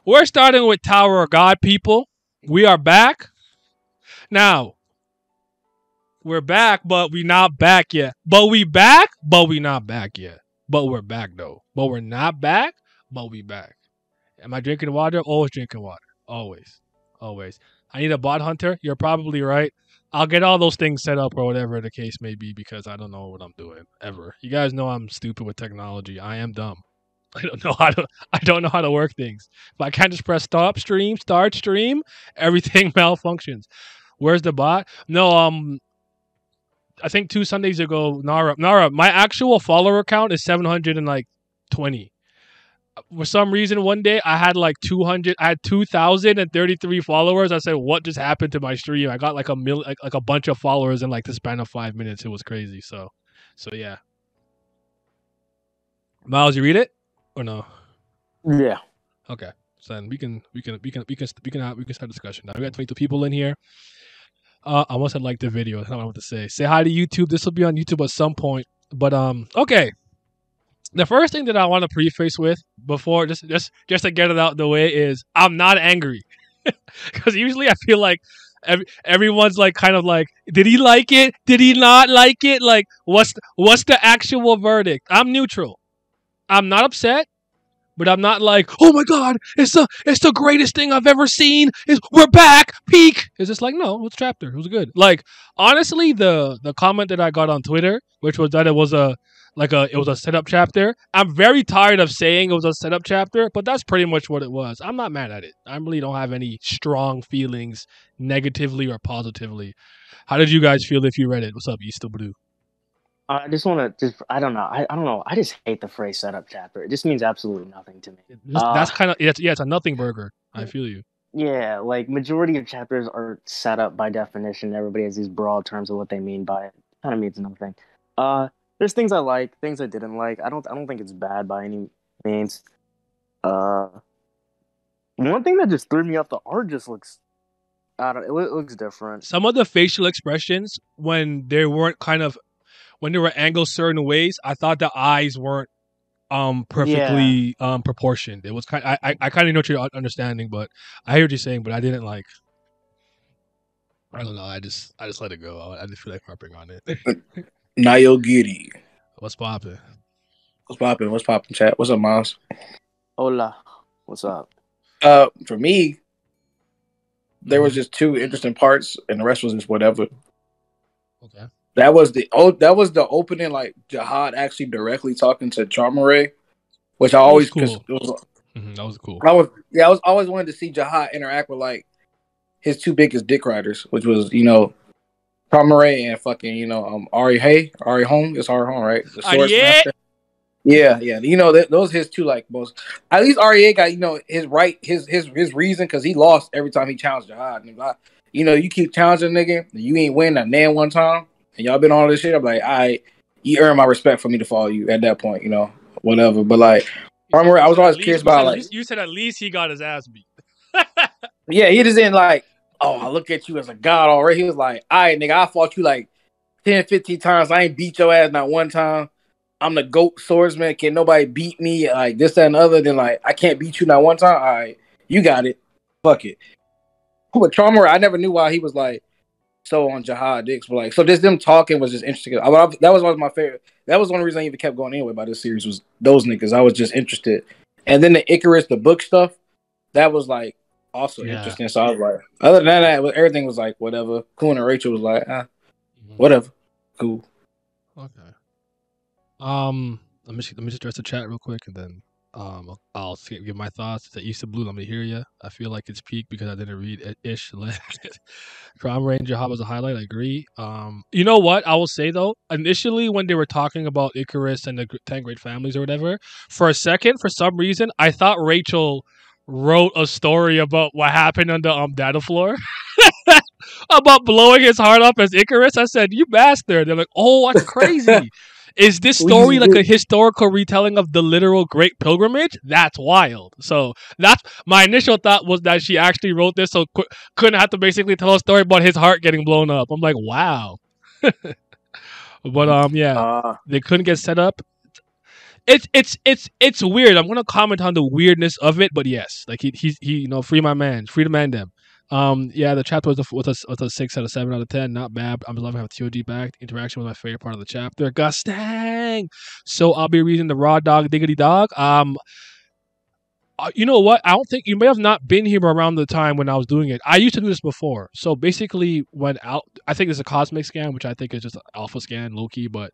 we're starting with Tower of God, people. We are back. Now, we're back, but we not back yet. But we back, but we not back yet. But we're back, though. But we're not back, but we back. Am I drinking water? Always drinking water. Always. Always. I need a bot hunter. You're probably right. I'll get all those things set up or whatever the case may be because I don't know what I'm doing ever. You guys know I'm stupid with technology. I am dumb. I don't know how to work things. If I can't just press stop stream, start stream, everything malfunctions. Where's the bot? No, I think 2 Sundays ago, Nara, my actual follower count is 720. For some reason, one day I had like 2,033 followers. I said, "What just happened to my stream?" I got like a bunch of followers in like the span of 5 minutes. It was crazy. So yeah. Miles, you read it or no? Yeah. Okay. So then we can start discussion now. We got 22 people in here. I must have liked the video. That's not what I want to say. Say hi to YouTube. This will be on YouTube at some point. But okay. The first thing that I want to preface with before just to get it out of the way is I'm not angry. Because usually I feel like everyone's like kind of like, did he like it? Did he not like it? Like what's the actual verdict? I'm neutral. I'm not upset, but I'm not like, oh my god, it's the greatest thing I've ever seen. We're back, peak. It's just like, no, it's chapter. It was good. Like honestly, the comment that I got on Twitter, which was that it was a setup chapter. I'm very tired of saying it was a setup chapter, but that's pretty much what it was. I'm not mad at it. I really don't have any strong feelings, negatively or positively. How did you guys feel if you read it? What's up, East Blue? I just want to I don't know. I don't know. I just hate the phrase setup chapter. It just means absolutely nothing to me. That's kind of it's a nothing burger. I feel you. Yeah, like majority of chapters are set up by definition. Everybody has these broad terms of what they mean by it. Kind of means nothing. There's things I like, things I didn't like. I don't think it's bad by any means. One thing that just threw me off, the art just looks, it looks different. Some of the facial expressions when they were angled certain ways, I thought the eyes weren't perfectly proportioned. It was kind. I kind of know what you're understanding, but I hear what you're saying. But I didn't like. I don't know. I just let it go. I just feel like harping on it. Nayo Giddy. What's poppin'? What's poppin', chat? What's up, Miles? Hola. What's up? For me, there was just 2 interesting parts, and the rest was just whatever. Okay. That was the opening, like Zahard actually directly talking to Charmaray, which I always cool. That was cool. I always wanted to see Zahard interact with like his 2 biggest dick riders, which was Charmaray and fucking Ari Home. It's Ari Home, right? The Swords Master. Yeah. Those his 2 like most. At least Ari got his reason because he lost every time he challenged Zahard. And you keep challenging nigga, you ain't win that nan one time. And y'all been on all this shit. I'm like, you earn my respect for me to follow you at that point, whatever. But like, I was always curious about like. You said at least he got his ass beat. Yeah, he just didn't like, oh, I look at you as a god already. He was like, all right, nigga, I fought you like 10, 15 times. I ain't beat your ass not one time. I'm the GOAT swordsman. Can't nobody beat me like this, that, and the other. Then like, I can't beat you not one time. All right, you got it. Fuck it. But Charmer, I never knew why he was like, so on Zahard dicks, but like, so just them talking was just interesting. That was one of my favorite. That was one reason I even kept going anyway by this series was those niggas. I was just interested, and then the Icarus, the book stuff, that was like also interesting. So I was like, other than that, everything was like whatever. Cool, and Rachel was like, whatever, cool. Okay. Let me just address the chat real quick, and then I'll give my thoughts. To East Blue, let me hear you. I feel like it's peak because I didn't read Ish. Crime Ranger Hub was a highlight. I agree. You know what? I will say though, initially when they were talking about Icarus and the 10 great families or whatever, for a second, for some reason, I thought Rachel wrote a story about what happened on the data floor. About blowing his heart up as Icarus. I said, you bastard. They're like, oh, that's crazy. Is this story like a historical retelling of the literal Great Pilgrimage? That's wild. So that's my initial thought was that she actually wrote this so couldn't have to basically tell a story about his heart getting blown up. I'm like, wow. But they couldn't get set up. it's weird. I'm gonna comment on the weirdness of it, but yes, like he you know, free the man them. Yeah, the chapter was a 6 out of 7 out of 10. Not bad. I'm loving having F.U.G back. Interaction was my favorite part of the chapter. Gustang. So I'll be reading the Raw Dog Diggity Dog. You know what? I don't think you may have not been here around the time when I was doing it. I used to do this before. So basically, I think it's a cosmic scan, which I think is just an alpha scan, low key. But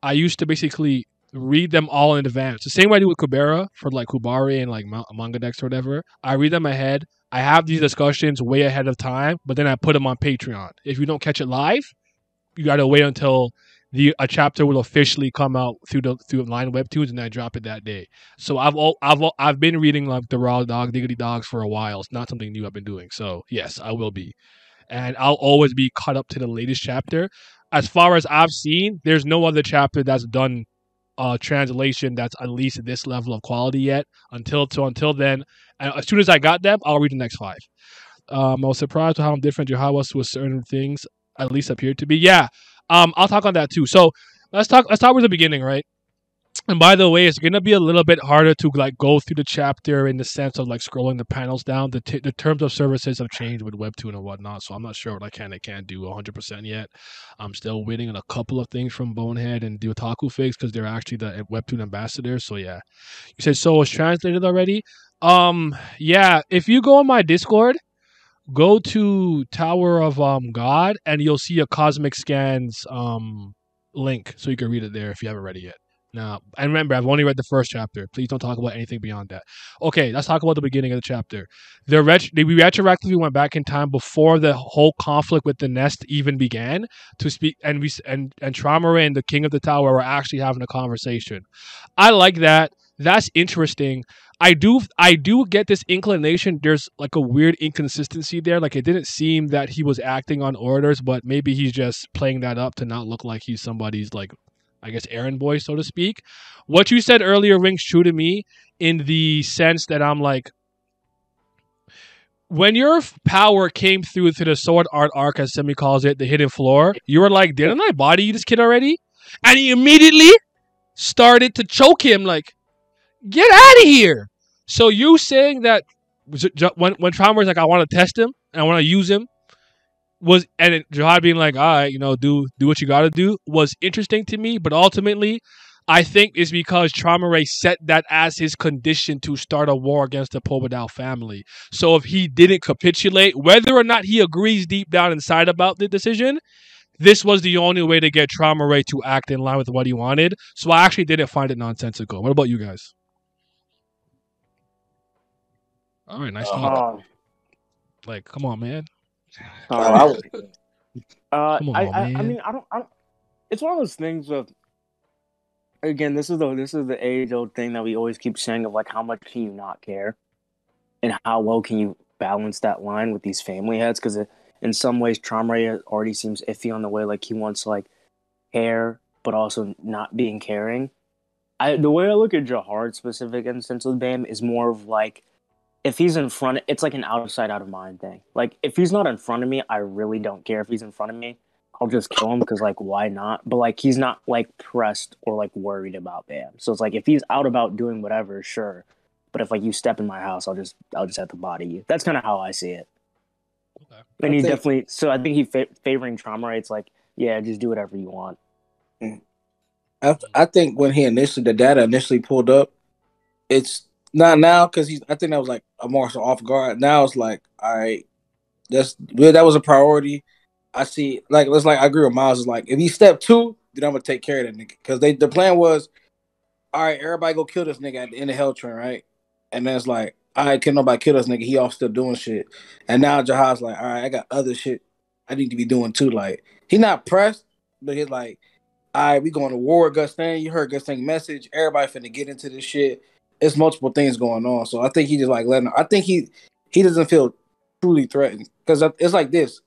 I used to basically read them all in advance. The same way I do with Kubera for like Kubari and like Manga Decks or whatever. I read them ahead. I have these discussions way ahead of time, but then I put them on Patreon. If you don't catch it live, you got to wait until a chapter will officially come out through line webtoons, and I drop it that day. So I've been reading like the Raw Dog Diggity Dogs for a while. It's not something new I've been doing. So yes, I will be, and I'll always be caught up to the latest chapter. As far as I've seen, there's no other chapter that's done translation that's at least this level of quality yet. Until then, as soon as I got them, I'll read the next 5. I was surprised with how different Jehovah's with certain things at least appeared to be. Yeah. I'll talk on that too. So let's start with the beginning, right? And by the way, it's gonna be a little bit harder to like go through the chapter in the sense of like scrolling the panels down. The terms of services have changed with Webtoon and whatnot, so I'm not sure what I can and can't do 100% yet. I'm still waiting on a couple of things from Bonehead and the Otaku Figs because they're actually the Webtoon ambassadors. So yeah, you said so it was translated already. Yeah, if you go on my Discord, go to Tower of God, and you'll see a Cosmic Scans link, so you can read it there if you haven't read it yet. Now, and remember, I've only read the first chapter. Please don't talk about anything beyond that. Okay, let's talk about the beginning of the chapter. We retroactively went back in time before the whole conflict with the Nest even began to speak, and Traumare and the King of the Tower were actually having a conversation. I like that. That's interesting. I do get this inclination. There's like a weird inconsistency there. Like it didn't seem that he was acting on orders, but maybe he's just playing that up to not look like he's somebody's like, I guess, errand boy, so to speak. What you said earlier rings true to me in the sense that I'm like, when your power came through to the sword art arc, as Semi calls it, the hidden floor, you were like, didn't I body this kid already? And he immediately started to choke him like, get out of here. So you saying that when Trauma was like, I want to test him and I want to use him, and Zahard being like, all right, you know, do what you got to do, was interesting to me. But ultimately, I think it's because Traumare set that as his condition to start a war against the Pobadao family. So if he didn't capitulate, whether or not he agrees deep down inside about the decision, this was the only way to get Traumare to act in line with what he wanted. So I actually didn't find it nonsensical. What about you guys? All right, nice talk. Like, come on, man. I man. mean, I don't. It's one of those things of. Again, this is the age-old thing that we always keep saying of like, how much can you not care, and how well can you balance that line with these family heads? Because in some ways, Traumare already seems iffy on the way like he wants to like care, but also not being caring. The way I look at Zahard's specific instance with Bam is more of like, if he's in front, it's like an out of sight, out of mind thing. Like, if he's not in front of me, I really don't care. If he's in front of me, I'll just kill him because, like, why not? But, like, he's not, like, pressed or, like, worried about Bam. So it's like, if he's out about doing whatever, sure. But if, like, you step in my house, I'll just have to body you. That's kind of how I see it. Okay. And he definitely, so I think he favoring Traumare, it's like, yeah, just do whatever you want. I think when the data initially pulled up, it's not now because I think that was like a martial off guard. Now it's like, all right, that was a priority. I see, like, it's like I agree with Miles. It's like, if he step 2, then I'm gonna take care of that nigga because the plan was, all right, everybody go kill this nigga at the end of Hell Train, right? And then it's like, all right, can nobody kill this nigga? He all still doing shit. And now Jahad's like, all right, I got other shit I need to be doing too. Like, he not pressed, but he's like, all right, we going to war, Gustang. You heard Gustang's message. Everybody finna get into this shit. It's multiple things going on. So I think he just like letting. I think he doesn't feel truly threatened because it's like this.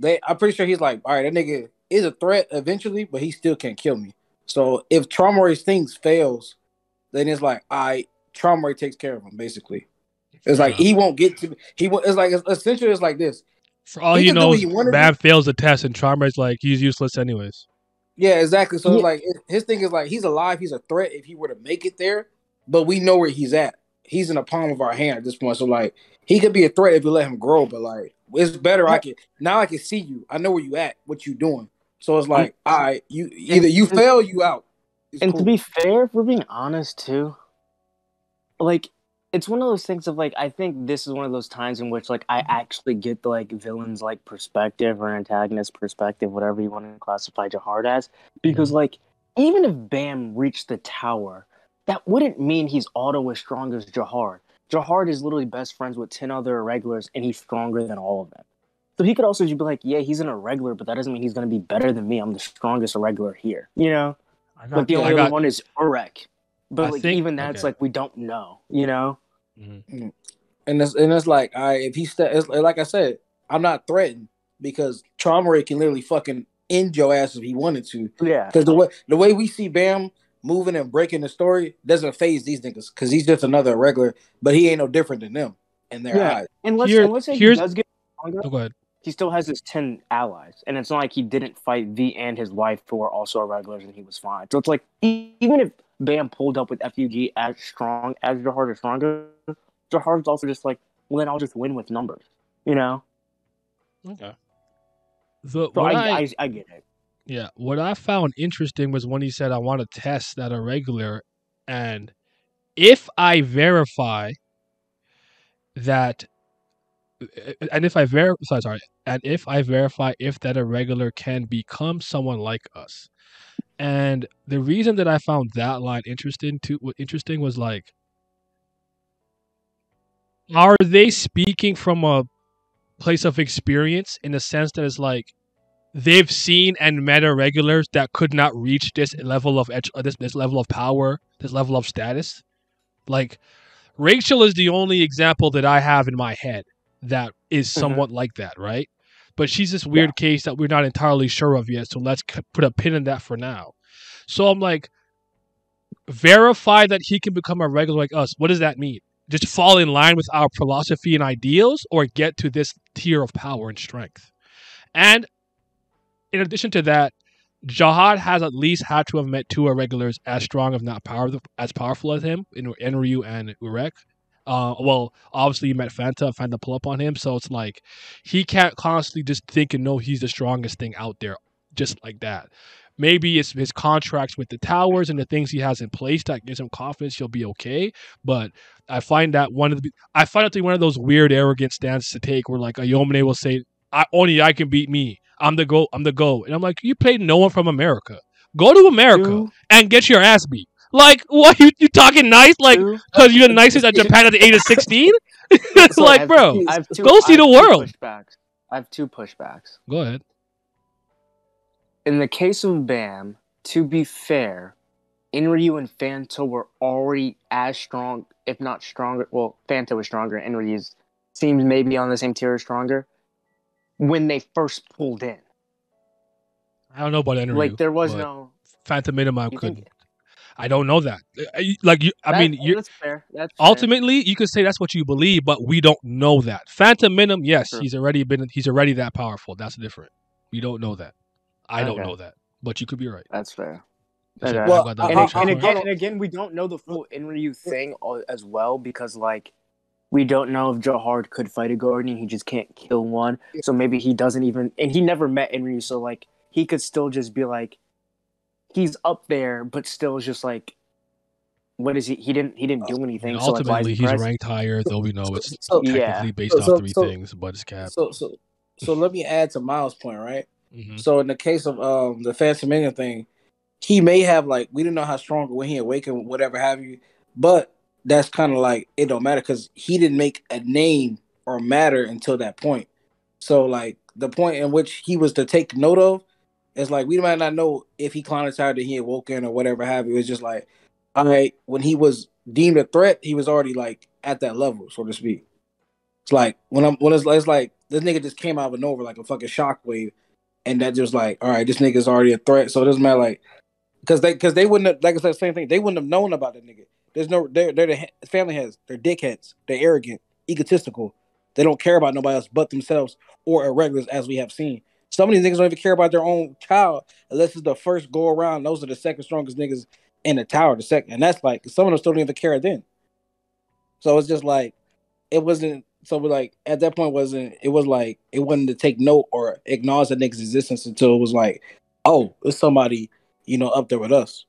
I'm pretty sure he's like, all right, that nigga is a threat eventually, but he still can't kill me. So if Traumare's things fails, then it's like, Traumare takes care of him. Basically, it's like he won't get to. It's like essentially it's like this. For all he knows, Bam fails the test, and Traumare's like, he's useless anyways. Yeah, exactly. So Yeah, it's like his thing is like he's alive. He's a threat if he were to make it there, but we know where he's at. He's in the palm of our hand at this point. So like he could be a threat if we let him grow, but like it's better. I can see you. I know where you at. What you doing? So it's I'm, like, all right, you and either you fail, you out. It's and to cool. be fair, if we're being honest too, like it's one of those things of like I think this is one of those times in which like I actually get the like villain's like perspective or antagonist perspective, whatever you want to classify Jahard as, because like even if Bam reached the tower, that wouldn't mean he's auto as strong as Jahard. Jahard is literally best friends with 10 other irregulars, and he's stronger than all of them. So he could also just be like, yeah, he's an irregular, but that doesn't mean he's going to be better than me. I'm the strongest irregular here, you know? Like the only other one is Urek. But like even that's like we don't know, you know. Mm-hmm. And it's like, if he it's like I said, I'm not threatened because Trauma Ray can literally fucking end your ass if he wanted to. Yeah. Because the way we see Bam moving and breaking the story doesn't phase these niggas because he's just another regular, but he ain't no different than them in their eyes. And let's say he does get stronger. Oh, go ahead. He still has his 10 allies, and it's not like he didn't fight V and his wife who are also irregulars, and he was fine. So it's like even if Bam pulled up with F.U.G as strong as Jahard or stronger, Jahard's also just like, well, then I'll just win with numbers, you know? Okay. So I get it. Yeah. What I found interesting was when he said, I want to test that irregular, and if I verify that, and if I verify if that irregular can become someone like us. And the reason that I found that line interesting was like, are they speaking from a place of experience in the sense that it's like they've seen and met irregulars that could not reach this level of this level of power, this level of status? Like Rachel is the only example that I have in my head that is somewhat like that, right? But she's this weird case that we're not entirely sure of yet, so let's put a pin in that for now. So I'm like, verify that he can become a regular like us. What does that mean? Just fall in line with our philosophy and ideals, or get to this tier of power and strength? And in addition to that, Jahad has at least had to have met two irregulars as strong, if not as powerful as him, in Enryu and Urek. Well, obviously you met Fanta pull up on him, so it's like he can't constantly just think and know he's the strongest thing out there just like that. Maybe it's his contracts with the towers and the things he has in place that gives him confidence he'll be okay. But I find that to be one of those weird arrogant stances to take, where like a Yomine will say, "Only I can beat me. I'm the GOAT. And I'm like, you played no one from America. Go to America and get your ass beat. Like, what, you talking nice? Like, because you're the nicest at Japan at the age of 16? Like, bro, go see the world. I have two pushbacks. Go ahead. In the case of Bam, to be fair, Enryu and Fanta were already as strong, if not stronger. Well, Fanta was stronger. Enryu seems maybe on the same tier or stronger when they first pulled in. I don't know about Enryu. Like, there was no Phantom Minimum could. I don't know that. Like, that's fair. Ultimately, you could say that's what you believe, but we don't know that. Phantom Minimum, yes, he's already that powerful. That's different. We don't know that. I don't know that, but you could be right. That's fair. Okay. Well, and again, we don't know the full Enryu thing as well, because like we don't know if Jahard could fight a guardian. He just can't kill one, so maybe he doesn't even. And he never met Enryu, so like he could still just be like, he's up there, but still just like, what is he? He didn't do anything. And so ultimately, he's ranked higher, though we know it's technically based off three things, but it's capped. So let me add to Miles' point, right? Mm-hmm. So in the case of the Phantom Minion thing, he may have like, we didn't know how strong when he awakened, whatever have you, but that's kind of like, it don't matter because he didn't make a name or matter until that point. So like the point in which he was to take note of is like, we might not know if he climbed the tower that he awoken or whatever have you. It's just like, all right, when he was deemed a threat, he was already like at that level, so to speak. It's like when it's like this nigga just came out of nowhere like a fucking shockwave. And that just like, all right, this nigga's already a threat. So it doesn't matter, like, because they wouldn't have, like I said, same thing. They wouldn't have known about the nigga. There's no, they're the family heads. They're dickheads. They're arrogant, egotistical. They don't care about nobody else but themselves or irregulars, as we have seen. Some of these niggas don't even care about their own child unless it's the first go around. Those are the second strongest niggas in the tower. The second, and that's like some of them still don't even care then. So it's just like it wasn't. So like at that point wasn't it was like it wasn't to take note or acknowledge that nigga's existence until it was like, oh, there's somebody up there with us.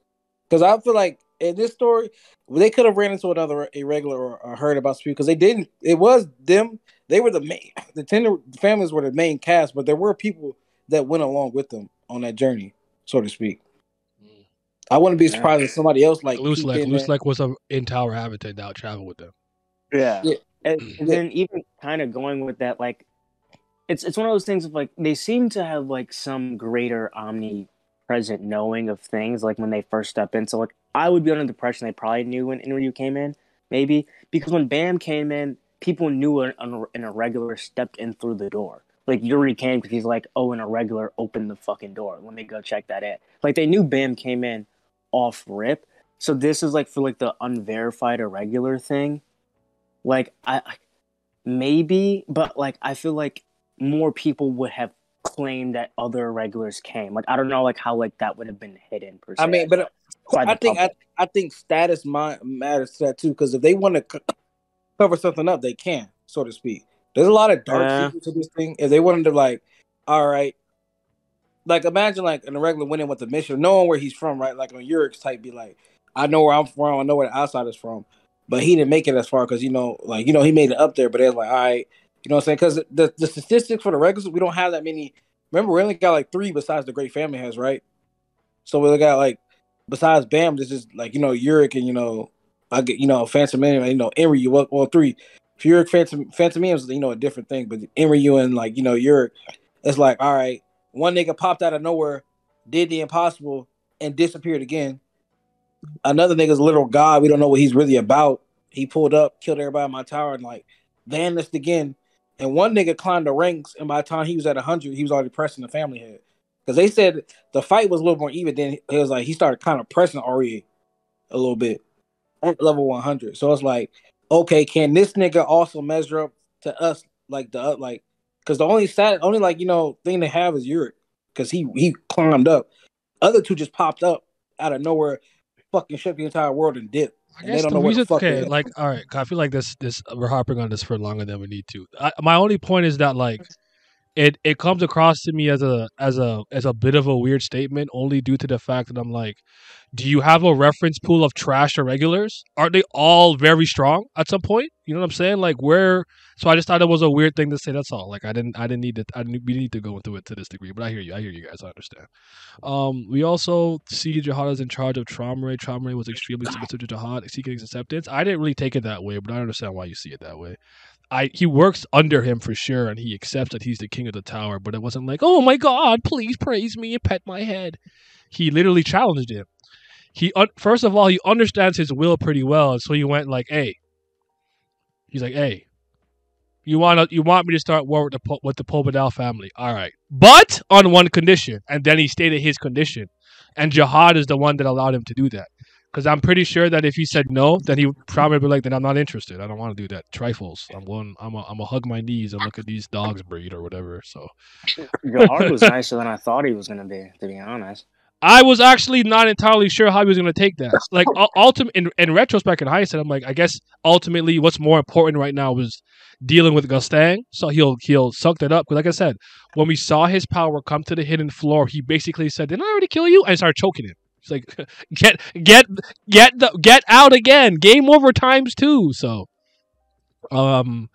Because I feel like in this story, they could have ran into another irregular or heard about some people because they didn't. It was them. They were the main. The tender families were the main cast, but there were people that went along with them on that journey, so to speak. I wouldn't be surprised if somebody else like peeped in there. Loose was in Tower Habitat that traveled with them. Yeah. And then even kind of going with that, like it's one of those things of like they seem to have like some greater omnipresent knowing of things like when they first step in. So like I would be under the impression they probably knew when Inryu came in, maybe because when Bam came in, people knew an irregular stepped in through the door. Like Yuri came because he's like, oh, an irregular opened the fucking door. Let me go check that in. Like they knew Bam came in off rip. So this is like for like the unverified irregular thing. Like I maybe, but like I feel like more people would have claimed that other irregulars came. Like I don't know, like how like that would have been hidden per se. I mean, but I think status matters to that too because if they want to cover something up, they can, so to speak. There's a lot of dark secrets to this thing. If they wanted to like, all right, like imagine like an irregular went in with a mission, knowing where he's from, right? Like on Urik's type, be like, I know where I'm from, I know where the outside is from. But he didn't make it as far because he made it up there. But it was like, all right, you know what I'm saying? Because the statistics for the regulars, we don't have that many. Remember, we only got like 3 besides the Great Family has, right? So we got like besides Bam, this is like Yurik and I get Phantom Man, Enryu, well 3. Yurik Phantom Man is a different thing, but Enryu and like Yurik, it's like all right, one nigga popped out of nowhere, did the impossible, and disappeared again. Another nigga's a literal god. We don't know what he's really about. He pulled up, killed everybody in my tower, and like vanished again. And one nigga climbed the ranks, and by the time he was at 100, he was already pressing the family head. Because they said the fight was a little more even. Then it was like he started kind of pressing Ari a little bit at level 100. So it's like, okay, can this nigga also measure up to us like because the only thing they have is Yurik because he climbed up. Other 2 just popped up out of nowhere. Fucking shut the entire world and dip. And they don't know what the fuck they like, all right, I feel like this we're harping on this for longer than we need to. My only point is that like it comes across to me as a bit of a weird statement only due to the fact that I'm like, do you have a reference pool of trash irregulars? Aren't they all very strong at some point? You know what I'm saying? Like where? So I just thought it was a weird thing to say. That's all. Like we need to go into it to this degree. But I hear you guys. I understand. We also see Zahard is in charge of Traumare. Traumare was extremely submissive to Zahard, seeking his acceptance. I didn't really take it that way, but I understand why you see it that way. He works under him for sure, and he accepts that he's the king of the tower. But it wasn't like, oh my god, please praise me and pet my head. He literally challenged him. First of all, he understands his will pretty well, and so he went like, hey. He's like, hey. You want me to start war with the Pobedal family? All right, but on one condition, and then he stated his condition, and Zahard is the one that allowed him to do that. Because I'm pretty sure that if he said no, then he would probably be like, then I'm not interested. I don't want to do that. Trifles. I'm gonna hug my knees and look at these dogs breed or whatever. So Zahard was nicer than I thought he was gonna be, to be honest. I was actually not entirely sure how he was going to take that. Like, in retrospect, in hindsight, I'm like, I guess ultimately what's more important right now was dealing with Gustang. So he'll suck that up. Because like I said, when we saw his power come to the hidden floor, he basically said, "Didn't I already kill you?" And I started choking him. It's like, get out again. Game over times 2. So, now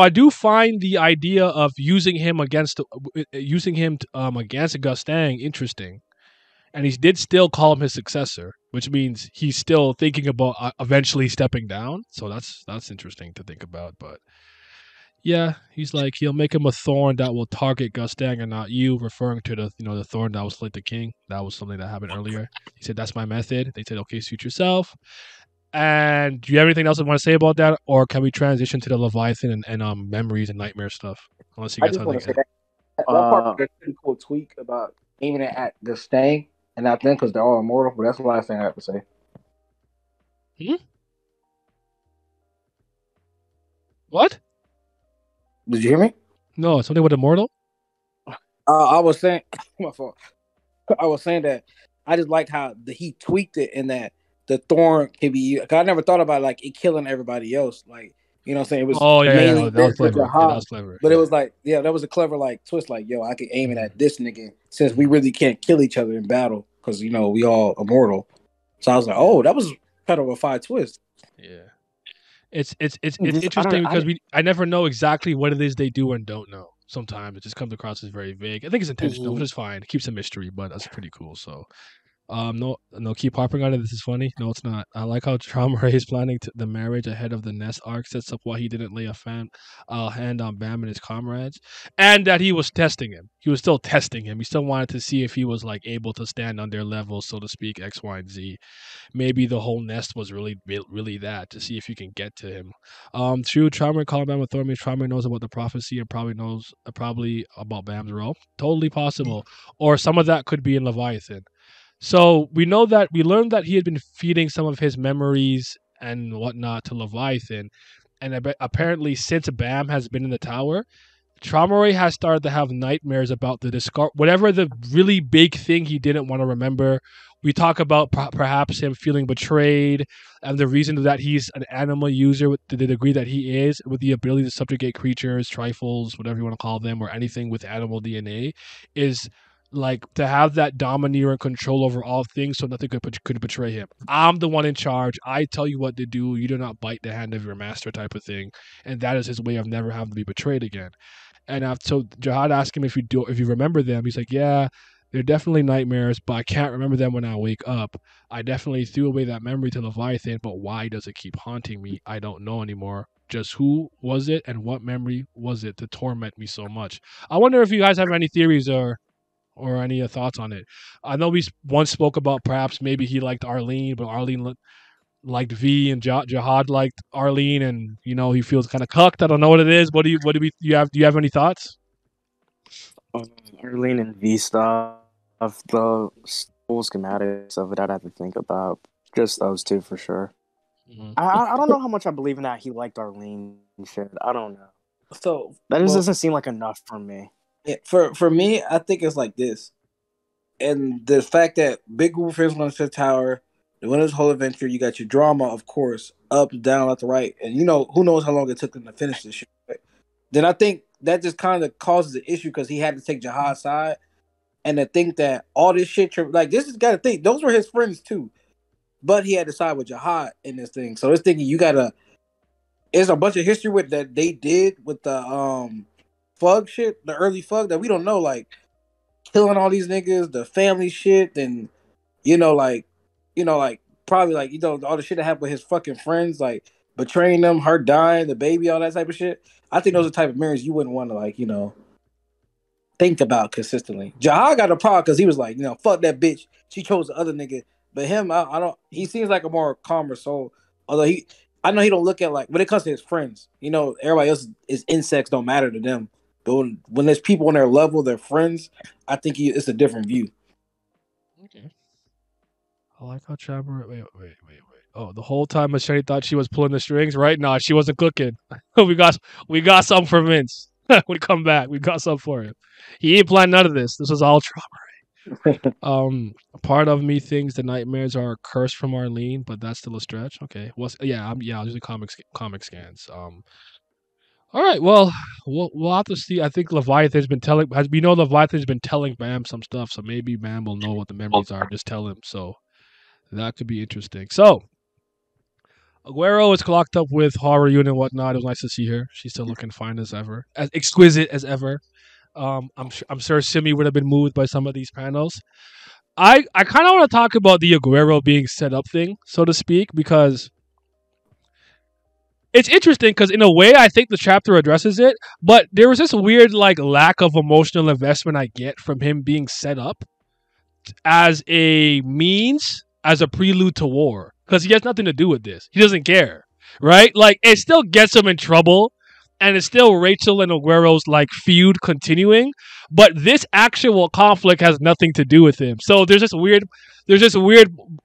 I do find the idea of using him against Gustang interesting. And he did still call him his successor, which means he's still thinking about eventually stepping down. So that's interesting to think about. But yeah, he's like, he'll make him a thorn that will target Gustang and not you, referring to the thorn that was like the king. That was something that happened earlier. He said, that's my method. They said, okay, suit yourself. And do you have anything else you want to say about that? Or can we transition to the Leviathan and memories and nightmare stuff? Unless you guys have anything. That part was a pretty cool tweak about aiming it at Gustang. And not them because they're all immortal, but that's the last thing I have to say. What? Did you hear me? No, something with immortal? I was saying, my fault. I was saying that I just like how he tweaked it in that the thorn can be. Cause I never thought about like it killing everybody else. Like you know, what I'm saying it was Oh yeah, mainly that was meant for clever. Yeah, that Jihad, was clever. but it Yeah. was like that was a clever like twist. Like yo, I could aim it at Mhm. this nigga since we really can't kill each other in battle because we all immortal. So I was like, Yeah. oh, that was kind of a fire twist. Yeah. It's Just, I interesting don't. because I never know exactly what it is they do and don't know. Sometimes it just comes across as very vague. I think it's intentional, which is fine. It keeps a mystery, but that's pretty cool. So no, keep harping on it. This is funny. No, it's not. I like how Traumare is planning the marriage ahead of the Nest arc. Sets up why he didn't lay a hand on Bam and his comrades, and that he was testing him. He was still testing him. He still wanted to see if he was like able to stand on their level, so to speak, X, Y, and Z. Maybe the whole nest was really that to see if you can get to him. True, Traumare called Bam a thorn. Means Traumare knows about the prophecy and probably knows probably about Bam's role. Totally possible, or some of that could be in Leviathan. So we learned that he had been feeding some of his memories and whatnot to Leviathan, and apparently since Bam has been in the tower, Traumare has started to have nightmares about the discard, whatever the really big thing he didn't want to remember. We talk about perhaps him feeling betrayed, and the reason that he's an animal user to the degree that he is, with the ability to subjugate creatures, trifles, whatever you want to call them, or anything with animal DNA, is like to have that domineering control over all things, so nothing could betray him. I'm the one in charge. I tell you what to do. You do not bite the hand of your master, type of thing, and that is his way of never having to be betrayed again. And so Jihad asked him if you remember them. He's like, yeah, they're definitely nightmares, but I can't remember them when I wake up. I definitely threw away that memory to Leviathan, but why does it keep haunting me? I don't know anymore. Just who was it and what memory was it to torment me so much? I wonder if you guys have any theories or any thoughts on it. I know we once spoke about perhaps maybe he liked Arlene, but Arlene liked V and Jihad liked Arlene, and he feels kind of cucked. I don't know what it is. Do you have any thoughts? Arlene and V stuff, the full schematics of it, I'd have to think about. Just those two for sure. Mm-hmm. I don't know how much I believe in that he liked Arlene and shit. I don't know. So That just doesn't seem like enough for me. for me, I think it's like this, and the fact that big group of friends went to the tower. They went this whole adventure. You got your drama, of course, up, down, left, to right, and who knows how long it took them to finish this shit. Right? Then I think that just kind of causes the issue because he had to take Jihad's side, and to think that all this shit, like this, has got to think those were his friends too, but he had to side with Jihad in this thing. So it's thinking you gotta. There's a bunch of history with that they did with the F.U.G shit, the early F.U.G that we don't know, like killing all these niggas, the family shit, and like probably like all the shit that happened with his fucking friends, like betraying them, her dying, the baby, all that type of shit. I think those are the type of memories you wouldn't want to like think about consistently. Jahar got a problem because he was like, fuck that bitch. She chose the other nigga. But him, I don't. He seems like a more calmer soul. Although I know he don't look at like when it comes to his friends. Everybody else is insects don't matter to them. But when there's people on their level, their friends, I think it's a different view. Okay. I like how Traumare. Wait. Oh, the whole time Machete thought she was pulling the strings, right? No, she wasn't cooking. we got something for Vince. When he come back, we got something for him. He ain't planned none of this. This was all Traumare. Part of me thinks the nightmares are a curse from Arlene, but that's still a stretch. Okay. Well, yeah, I'll do the comic scans. All right. Well, we'll have to see. I think Leviathan's been telling. Leviathan's been telling Bam some stuff, so maybe Bam will know what the memories are. Just tell him. So that could be interesting. So Aguero is clocked up with horror unit and whatnot. It was nice to see her. She's still looking fine as ever, as exquisite as ever. I'm sure Simi would have been moved by some of these panels. I kind of want to talk about the Aguero being set up thing, so to speak, because it's interesting. Because in a way, I think the chapter addresses it, but there was this weird like lack of emotional investment I get from him being set up as a means, as a prelude to war, because he has nothing to do with this. He doesn't care, right? Like it still gets him in trouble, and it's still Rachel and Aguero's like feud continuing, but this actual conflict has nothing to do with him. So there's this weird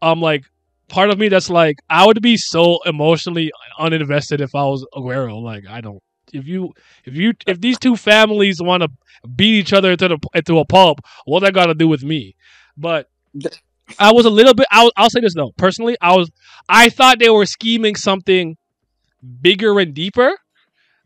like part of me that's like I would be so emotionally uninvested if I was Aguero. Like I don't if these two families want to beat each other into a pulp, what that got to do with me? But I was a little bit. I'll say this though. Personally, I thought they were scheming something bigger and deeper.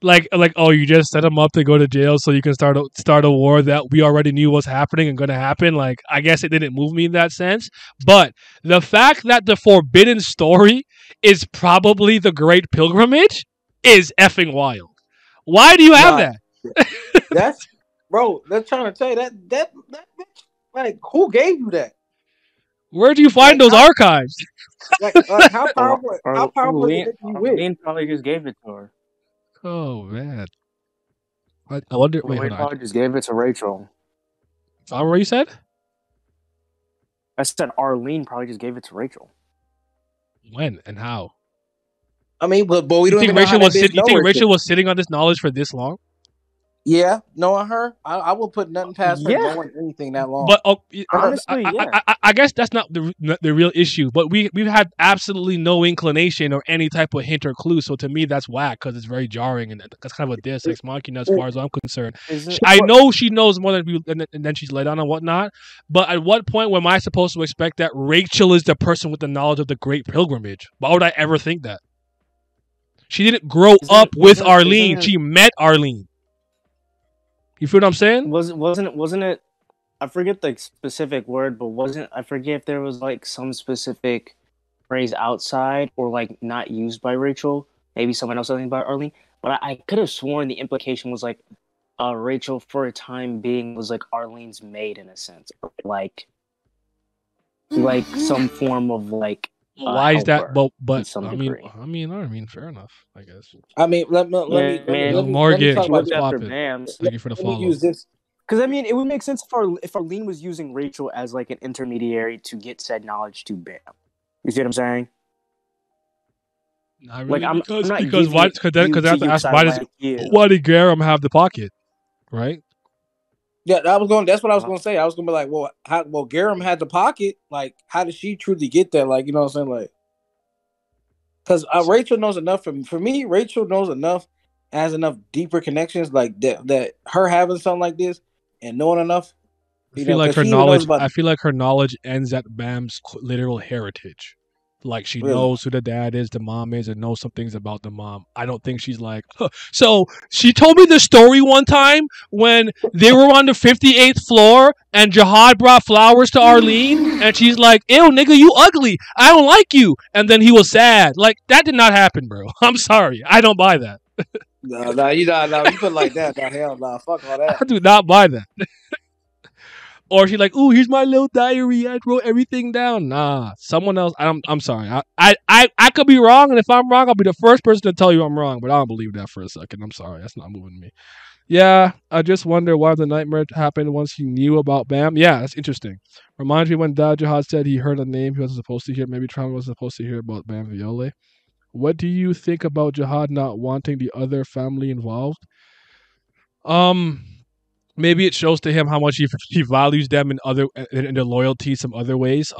Like oh, you just set them up to go to jail so you can start a war that we already knew was happening and going to happen. Like, I guess it didn't move me in that sense. But the fact that the forbidden story is probably the Great Pilgrimage is effing wild. Why do you have that? That's bro. They're trying to tell you that bitch, like, who gave you that? Where do you find those archives? Like how powerful? How powerful is it you with? Arlene probably just gave it to her. Oh man, I wonder. Wait, hold on. Probably just gave it to Rachel. What you said? I said Arlene probably just gave it to Rachel. When and how? I mean, but we don't think Rachel was. You think Rachel was sitting on this knowledge for this long? Yeah, knowing her, I will put nothing past her knowing anything that long. But honestly, I guess that's not the real issue. But we've had absolutely no inclination or any type of hint or clue. So to me, that's whack because it's very jarring and that's kind of a Deus Ex Machina as far as I'm concerned. I know she knows more than people, and then she's let on and whatnot. But at what point am I supposed to expect that Rachel is the person with the knowledge of the Great Pilgrimage? Why would I ever think that? She didn't grow up with Arlene. She met Arlene. You feel what I'm saying? Wasn't it? I forget the specific word, but I forget if there was like some specific phrase outside or like not used by Rachel. Maybe someone else something about Arlene. But I could have sworn the implication was like, Rachel for a time being was like Arlene's maid in a sense, like some form of like. Why is that? But I mean, fair enough. I guess. I mean, let me Morgan, talk about thank you for the follow. Use this because I mean, it would make sense if Arlene was using Rachel as like an intermediary to get said knowledge to Bam. You see what I'm saying? Not really, like because I have to ask why did Graham have the pocket, right? Yeah, that's what I was going to say. I was going to be like, well, Garam had the pocket. Like, how did she truly get that? Like, you know what I'm saying? Like, because Rachel knows enough. For me, Rachel knows enough, has enough deeper connections, like that her having something like this and knowing enough. I feel like her knowledge. I feel like her knowledge ends at Bam's literal heritage. Like she knows who the dad is, the mom is, and knows some things about the mom. I don't think she's like, so she told me the story one time when they were on the 58th floor and Zahard brought flowers to Arlene and she's like, ew, nigga, you ugly. I don't like you. And then he was sad. Like, that did not happen, bro. I'm sorry. I don't buy that. No, you put it like that. No, hell no. Fuck all that. I do not buy that. Or she's like, "Ooh, here's my little diary. I wrote everything down." Nah, someone else. I'm sorry. I could be wrong, and if I'm wrong, I'll be the first person to tell you I'm wrong. But I don't believe that for a second. I'm sorry. That's not moving me. Yeah, I just wonder why the nightmare happened once he knew about Bam. Yeah, that's interesting. Reminds me when Dad Jihad said he heard a name he wasn't supposed to hear. Maybe Trauma wasn't supposed to hear about Bam Viole. What do you think about Jihad not wanting the other family involved? Maybe it shows to him how much he values them in their loyalty some other ways.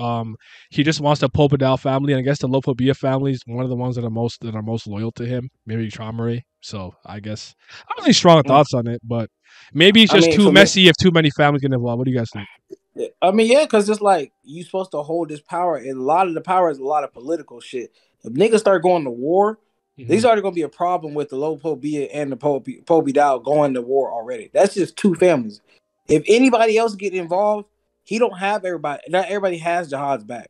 He just wants the Popadal family, and I guess the Lopobia family is one of the ones that are most loyal to him. Maybe Traumare. So I guess I don't have any strong thoughts on it, but maybe it's just too messy if too many families get involved. What do you guys think? I mean, yeah, because it's like you're supposed to hold this power, and a lot of the power is a lot of political shit. If niggas start going to war. These are going to be a problem with the Lopobia and the Popadal going to war already. That's just two families. If anybody else get involved, he don't have everybody. Not everybody has Jihad's back.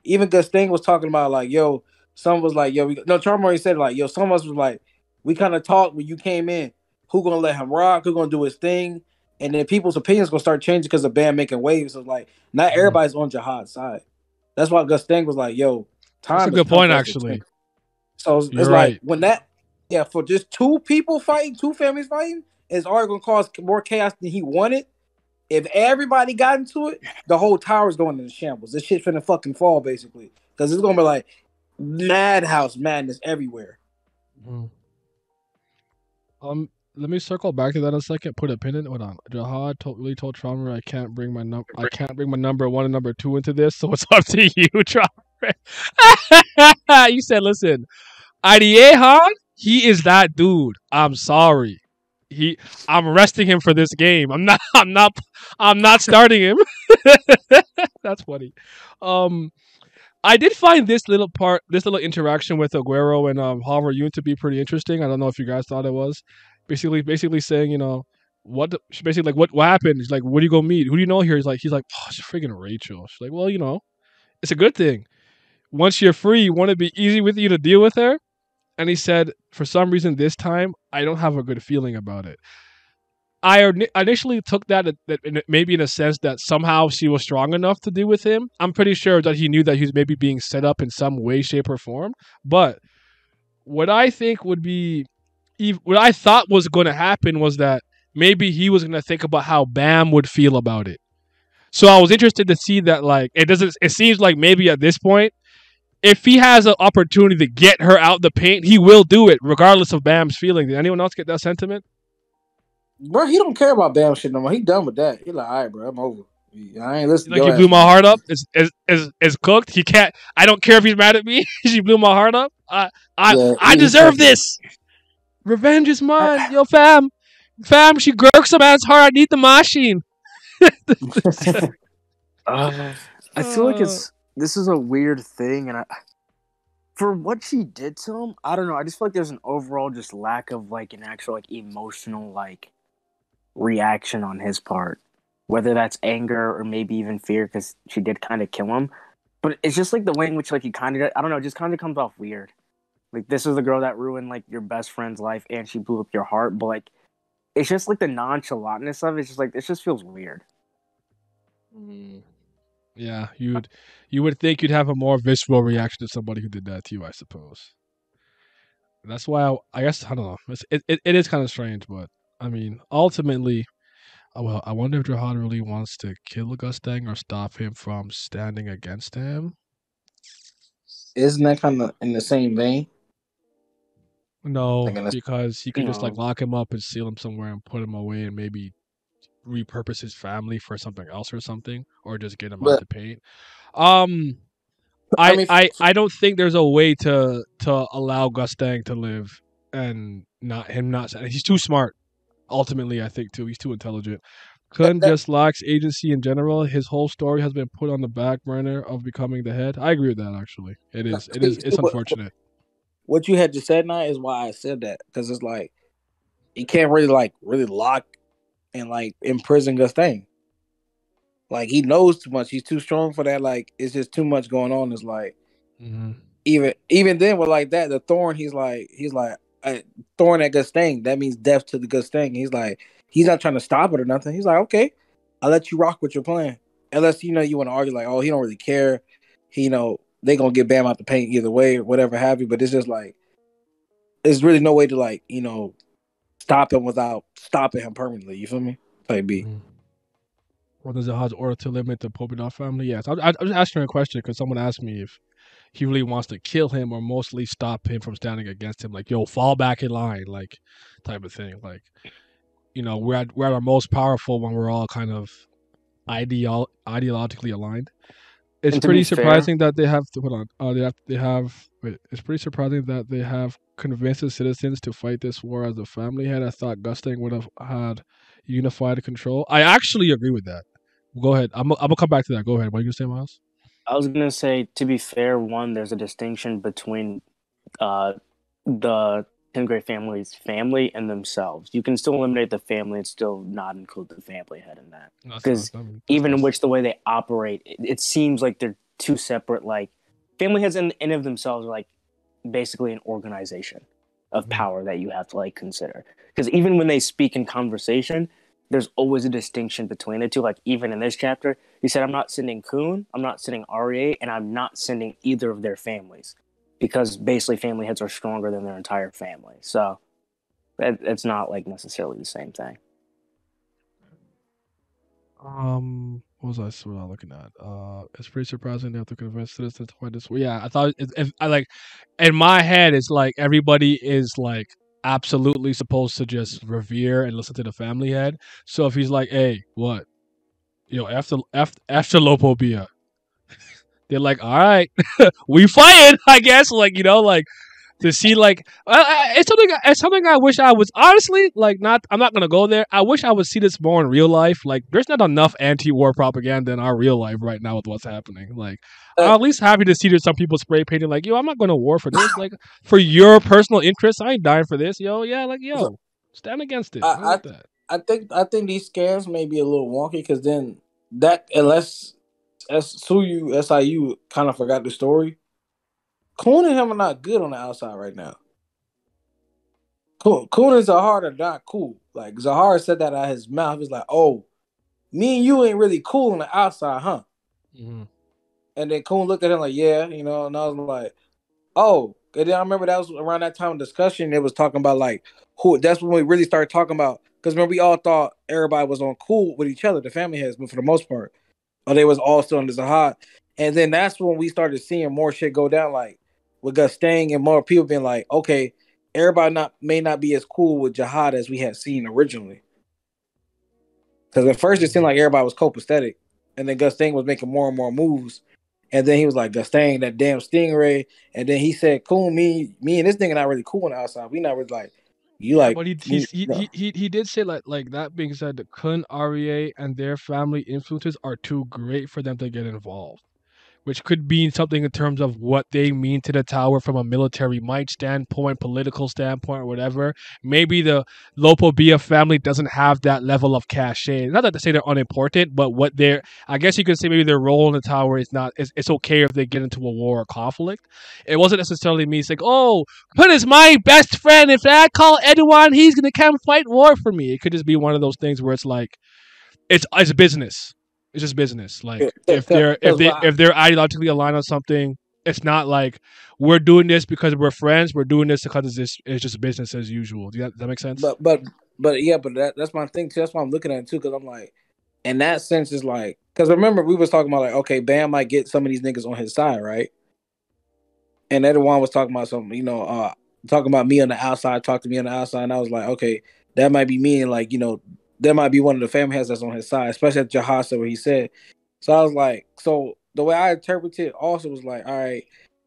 Even Gusting was talking about like, yo, some was like, yo, Charm already said like, yo, some of us was like, we kind of talked when you came in. Who gonna let him rock? Who gonna do his thing? And then people's opinions gonna start changing because of Bam making waves. So like, not everybody's on Jihad's side. That's why Gusting was like, yo, time. That's a good point, actually. So it's like when for just two people fighting, two families fighting, it's already going to cause more chaos than he wanted. If everybody got into it, the whole tower's going into shambles. This shit finna fucking fall, basically. Because it's going to be like madhouse madness everywhere. Let me circle back to that in a second. Put a pin in it. Hold on. Jihad really told Trauma I can't bring my number 1 and number 2 into this, so it's up to you, Trauma. You said, listen, IDA, huh? he is that dude. I'm sorry. I'm resting him for this game. I'm not starting him. That's funny. Um, I did find this little interaction with Aguero and Harvard Yun to be pretty interesting. I don't know if you guys thought it was. Basically saying, basically like what happened? He's like, what do you go meet? Who do you know here? He's like, oh, it's freaking Rachel. She's like, well, it's a good thing. Once you're free, you want to be easy with you to deal with her. And he said, for some reason this time, I don't have a good feeling about it. I initially took that maybe in a sense that somehow she was strong enough to deal with him. I'm pretty sure that he knew that he was maybe being set up in some way, shape, or form. But what I think would be, what I thought was going to happen was that maybe he was going to think about how Bam would feel about it. So I was interested to see that, like, it seems like maybe at this point, if he has an opportunity to get her out the paint, he will do it, regardless of Bam's feeling. Did anyone else get that sentiment? Bro, he don't care about Bam shit no more. He done with that. He like, all right, bro, I'm over. I ain't listening. Like, you blew my heart up. It's cooked. He can't. I don't care if he's mad at me. She blew my heart up. I deserve this. Revenge is mine. Yo, fam, she gurks a man's heart. I need the machine. I feel like this is a weird thing, and for what she did to him, I don't know. I just feel like there's an overall just lack of like an actual like emotional like reaction on his part, whether that's anger or maybe even fear, because she did kind of kill him. But it's just like the way in which like he kind of, I don't know, it just kind of comes off weird. Like, this is the girl that ruined like your best friend's life and she blew up your heart, but like it's just like the nonchalantness of it. It's just like, it just feels weird. Yeah, you would think you'd have a more visceral reaction to somebody who did that to you, I suppose. That's why I guess I don't know. It is kind of strange, but I mean, ultimately, well, I wonder if Zahard really wants to kill Gustang or stop him from standing against him. Isn't that kind of in the same vein? No, because he could just like lock him up and seal him somewhere and put him away and maybe repurpose his family for something else or something, or just get him out the paint. I don't think there's a way to allow Gustang to live and not. He's too smart. Ultimately, I think too. He's too intelligent. Kun just lacks agency in general. His whole story has been put on the back burner of becoming the head. I agree with that. Actually, it's unfortunate. What you had just said now is why I said that, because it's like you can't really lock and like imprison Gustang. Like, he knows too much. He's too strong for that. Like, it's just too much going on. It's like even then with like that, the thorn, he's like a thorn at Gustang. That means death to the Gustang. He's not trying to stop it or nothing. He's like, okay, I'll let you rock with your plan. Unless you want to argue like, oh, he don't really care. They gonna get Bam out the paint either way or whatever have you. But it's just like, there's really no way to like, stop him without stopping him permanently. You feel me? Type B. Or does Zahard's order to limit the Popinov family? Yes. I was asking a question because someone asked me if he really wants to kill him or mostly stop him from standing against him. Like, yo, fall back in line, like, type of thing. Like, we're at our most powerful when we're all kind of ideologically aligned. It's pretty surprising that they have. Hold on. It's pretty surprising that they have convinced the citizens to fight this war as a family head. I thought Gustang would have had unified control. I actually agree with that. Go ahead. I'm gonna come back to that. Go ahead. What are you gonna say, Miles? I was gonna say, to be fair, one, there's a distinction between the 10th grade family's family and themselves. You can still eliminate the family and still not include the family head in that. Because even in which the way they operate, it seems like they're two separate, like, family heads in and of themselves are like basically an organization of power that you have to like consider. Because even when they speak in conversation, there's always a distinction between the two. Like, even in this chapter, he said, I'm not sending Kun, I'm not sending REA, and I'm not sending either of their families. Because basically family heads are stronger than their entire family. So it's not like necessarily the same thing. What was I looking at? It's pretty surprising they have to convince citizens to fight this war. Yeah, I thought I like, in my head, it's like everybody is like absolutely supposed to just revere and listen to the family head. So if he's like, hey, what? After Lopobia, they're like, all right, we fighting, I guess. Like, like to see like it's something I wish I was honestly like not. I'm not gonna go there. I wish I would see this more in real life. Like, there's not enough anti-war propaganda in our real life right now with what's happening. Like, I'm at least happy to see there's some people spray painting like, yo, I'm not going to war for this. Like, for your personal interests, I ain't dying for this, yo. Yeah, like, yo, stand against it. I like that. I think these scams may be a little wonky because then that unless SIU kind of forgot the story. Coon and him are not good on the outside right now. Coon and Zahard are not cool. Like Zahard said that out of his mouth. He's like, "Oh, me and you ain't really cool on the outside, huh?" Mm-hmm. And then Coon looked at him like, "Yeah, you know." And I was like, "Oh." And then I remember that was around that time of discussion. It was talking about like who. That's when we really started talking about because remember we all thought everybody was on cool with each other, the family heads, but for the most part, or they was all still under Zahard. And then that's when we started seeing more shit go down, like with Gustang and more people being like, okay, everybody may not be as cool with Jihad as we had seen originally. Because at first it seemed like everybody was copacetic, and then Gustang was making more and more moves. And then he was like, Gustang, that damn stingray. And then he said, cool, me and this nigga not really cool on the outside. We not really like, you Yeah, like. but he did say like that being said, the Kun, REA, and their family influences are too great for them to get involved, which could mean something in terms of what they mean to the tower from a military might standpoint, political standpoint, or whatever. Maybe the Lopobia family doesn't have that level of cachet. Not that to say they're unimportant, but what they're, I guess you could say maybe their role in the tower is not, it's okay if they get into a war or conflict. It wasn't necessarily me saying, oh, Put is my best friend. If I call Edouard, he's going to come fight war for me. It could just be one of those things where it's like, it's business. It's just business. Like if they're ideologically aligned on something, it's not like we're doing this because we're friends. We're doing this because it's just business as usual. Does that make sense? But yeah, but that's my thing too. That's why I'm looking at it too, because I'm like, in that sense, it's like, because remember we was talking about like, okay, Bam might get some of these niggas on his side, right? And everyone was talking about something, talking about me on the outside, talk to me on the outside, and I was like, okay, that might be me, and like, there might be one of the family heads that's on his side, especially at Jahad said what he said. So I was like, so the way I interpreted it also was like, all right,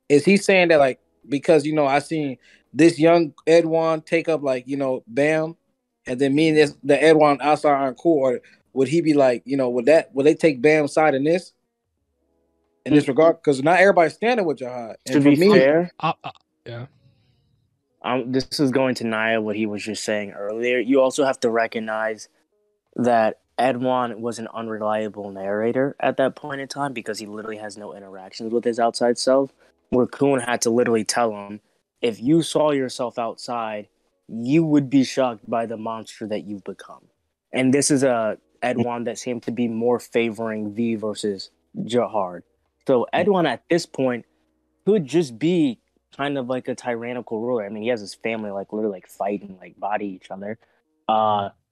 is he saying that like because I seen this young Edwan take up like Bam, and then me and the Edwan outside aren't cool, or would he be like would they take Bam's side in this regard? Because not everybody's standing with Jahad. To be fair, yeah. This is going to Naya what he was just saying earlier. You also have to recognize that Edwan was an unreliable narrator at that point in time because he literally has no interactions with his outside self, where Kuhn had to literally tell him, if you saw yourself outside, you would be shocked by the monster that you've become. And this is a Edwan that seemed to be more favoring V versus Jahard. So Edwan at this point could just be kind of like a tyrannical ruler. I mean, he has his family like literally like fight and like body each other.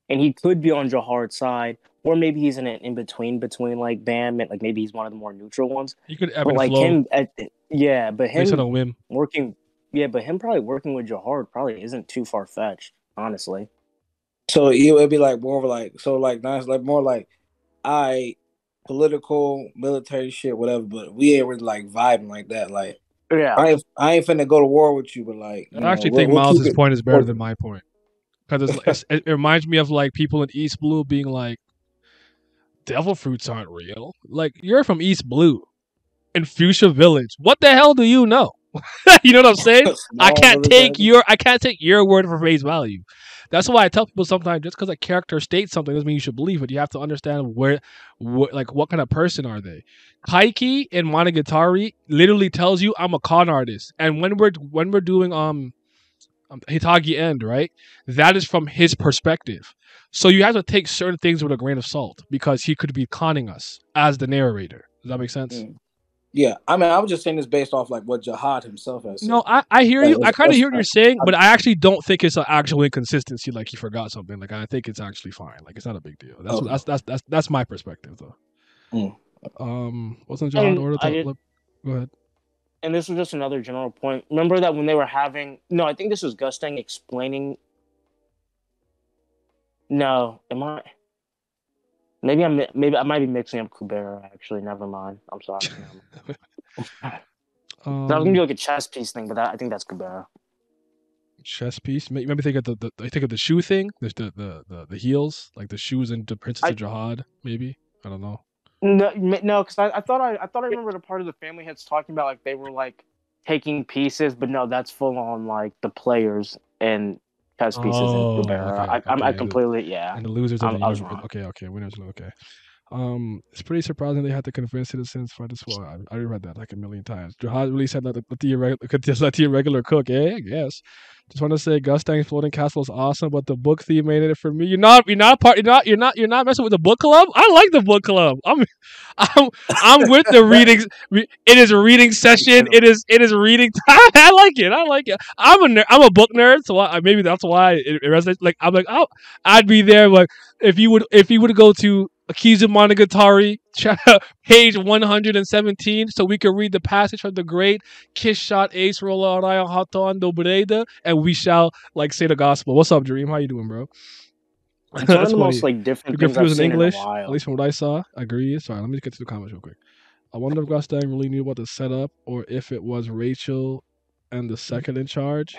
And he could be on Jahard's side, or maybe he's in an in-between between like Bam and like maybe he's one of the more neutral ones. He could ebb but and like flow. him, but him on a whim. but him probably working with Zahard probably isn't too far-fetched, honestly. So it would be like more of like nice, like more like political, military shit, whatever. But we ain't really like vibing like that. Like, yeah, I ain't finna go to war with you, but like, I actually think Miles' point is better than my point. Because it reminds me of like people in East Blue being like, devil fruits aren't real. Like, you're from East Blue in Fuchsia Village. What the hell do you know? You know what I'm saying? I can't take your word for face value. That's why I tell people sometimes just because a character states something doesn't mean you should believe it. You have to understand what kind of person are they. Kaiki in Monogatari literally tells you I'm a con artist, and when we're doing Hitagi End, right? That is from his perspective. So you have to take certain things with a grain of salt because he could be conning us as the narrator. Does that make sense? Yeah, I mean, I was just saying this based off like what Jahad himself has said. No, I hear you. I kind of hear what you're saying, but I actually don't think it's an actual inconsistency. Like he forgot something. Like I think it's actually fine. Like it's not a big deal. That's my perspective though. Wasn't Jahad ordered? Go ahead. And this was just another general point. Remember that when they were having... No, I think this was Gustang explaining... No, am I... Maybe I might be mixing up Kubera, actually. Never mind. I'm sorry. That was going to be like a chess piece thing, but I think that's Kubera. Chess piece. Maybe think of the shoe thing. There's the heels, like the shoes in the Princess of Jihad. Maybe I don't know. No, because I thought I remember the part of the family heads talking about like they were like taking pieces, but no, that's full on like the players and chess pieces in Guevara. Okay, I okay. completely And the losers of the I was universe. wrong. Okay. Winners. Okay. It's pretty surprising they had to convince citizens for this war. I read that like a million times. Jihad really said that let the irregular cook, eh? I guess. Just want to say Gustang's floating castle is awesome, but the book theme made it for me. You're not messing with the book club. I like the book club. I'm with the readings. It is a reading session. It is reading time. I like it. I'm a book nerd, so maybe that's why it resonates. Like I'm like, oh, I'd be there. Like if you would go to Akiza Monogatari, page 117, so we can read the passage from the great Kiss Shot Ace Roller Ryan Haton Dobreda, and we shall like say the gospel. What's up, Dream? How you doing, bro? It's one of That's the funny. most like different You're things I've confused in seen in a English, while. at least from what I saw. I agree. Sorry, let me get to the comments real quick. I wonder if Gustang really knew about the setup, or if it was Rachel and the second in charge.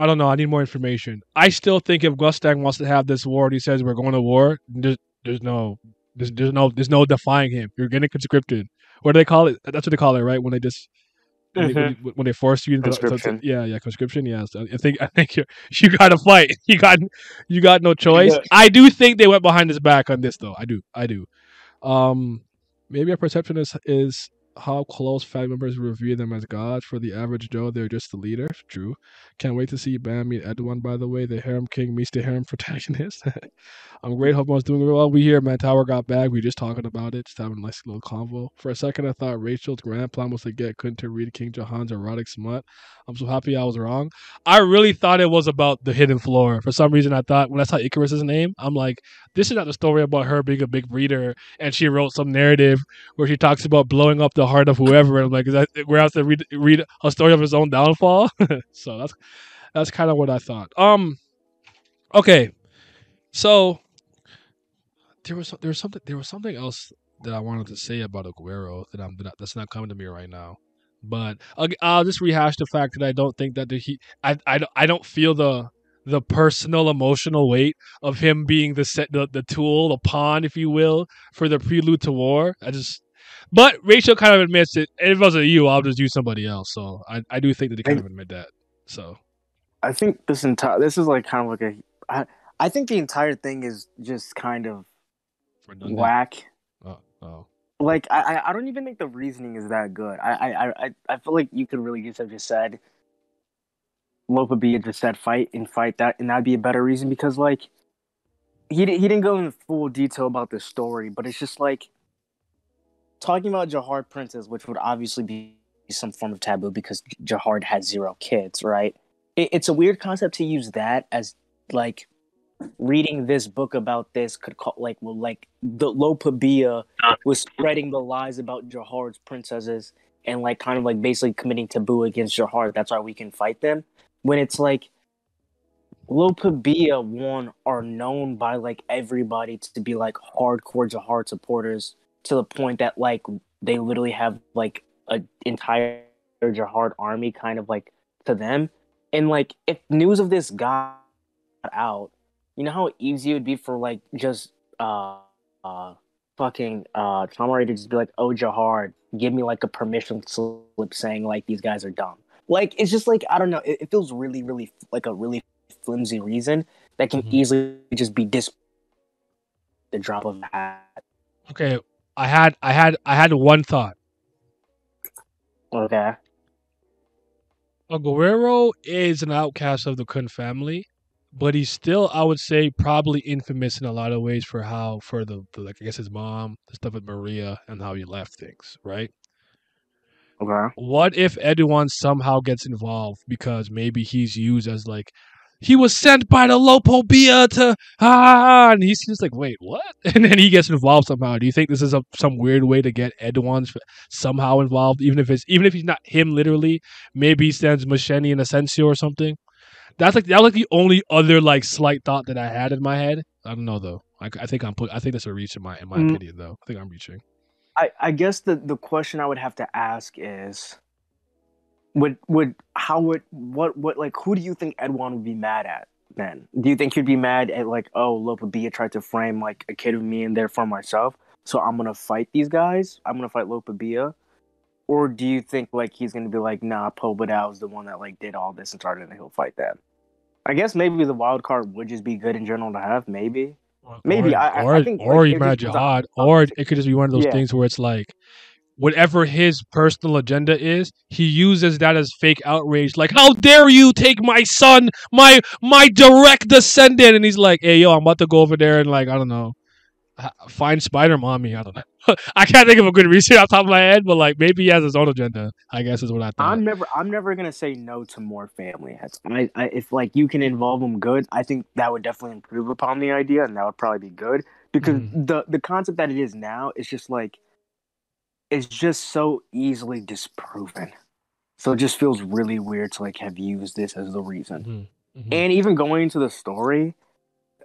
I don't know. I need more information. I still think if Gustang wants to have this war, and he says we're going to war. There's no defying him. You're getting conscripted. What do they call it? That's what they call it, right? When they just when they force you into Conscription. conscription. Yeah, so I think you got to fight. You got no choice. Yeah. I do think they went behind his back on this, though. I do. Maybe our perception is how close family members revere them as gods. For the average Joe, they're just the leader. True. Can't wait to see Bam meet Edwin, by the way. The harem king meets the harem protagonist. I'm great. Hope everyone's doing well. We here, man. Tower got back. We just talking about it. Just having a nice little convo. For a second, I thought Rachel's grand plan was to get Kun to read King Jahan's erotic smut. I'm so happy I was wrong. I really thought it was about the hidden floor. For some reason, I thought when I saw Icarus's name, I'm like, this is not the story about her being a big breeder and she wrote some narrative where she talks about blowing up the heart of whoever. And I'm like, we're out to read a story of his own downfall. So that's kind of what I thought. Okay, so there was something else that I wanted to say about Aguero that's not coming to me right now. But I'll just rehash the fact that I don't think that I don't feel the personal emotional weight of him being the tool, the pawn, if you will, for the prelude to war. But Rachel kind of admits it. If it wasn't you, I'll just use somebody else. So I do think that they kind of admit that. So I think this is like kind of like I think the entire thing is just kind of whack. Oh. Like I don't even think the reasoning is that good. I feel like you could really just have just said Lopabia just said fight that, and that'd be a better reason, because like he didn't go in full detail about the story, but it's just like talking about Zahard Princess, which would obviously be some form of taboo because Zahard had 0 kids, right? It's a weird concept to use that as like reading this book about this could call the Lopabia was spreading the lies about Zahard's princesses and like kind of like basically committing taboo against Zahard. That's why we can fight them. When it's like Lopabia are known by like everybody to be like hardcore Zahard supporters, to the point that like they literally have like an entire Zahard army kind of like to them. And like if news of this got out, you know how easy it would be for like just fucking Tamari to just be like, oh, Zahard, give me like a permission slip saying like these guys are dumb. Like it's just like, I don't know, it feels really, really like a really flimsy reason that can easily just be the drop of a hat. Okay, I had one thought. Okay. Aguero is an outcast of the Kun family, but he's still, I would say, probably infamous in a lot of ways for the like I guess his mom, the stuff with Maria, and how he left things, right? Okay. What if Edouard somehow gets involved because maybe he's used as like he was sent by the Lopobia to and he's just like, wait, what? And then he gets involved somehow. Do you think this is some weird way to get Edouard somehow involved, even if he's not him literally? Maybe he sends Macheni and Asensio or something. That was like the only other like slight thought that I had in my head. I don't know though. I think that's a reach in my opinion though. I think I'm reaching. I guess the question I would have to ask is, like who do you think Edwan would be mad at then? Do you think he'd be mad at like, oh, Lopabia tried to frame like a kid of me in there for myself, so I'm gonna fight these guys? I'm gonna fight Lopabia? Or do you think like he's gonna be like, nah, Pobadao is the one that like did all this and started, and he'll fight them? I guess maybe the wild card would just be good in general to have. Maybe. I think like, or you it might just was Jihad, or it could just be one of those yeah. things where it's like whatever his personal agenda is, he uses that as fake outrage. Like, how dare you take my son, my direct descendant? And he's like, hey, yo, I'm about to go over there and like, I don't know, find Spider Mommy. I don't know. I can't think of a good reason off the top of my head, but like maybe he has his own agenda. I guess is what I thought. I'm never gonna say no to more family heads. If like you can involve them good, I think that would definitely improve upon the idea, and that would probably be good because the concept that it is now is just like it's just so easily disproven. So it just feels really weird to like have used this as the reason. And even going into the story,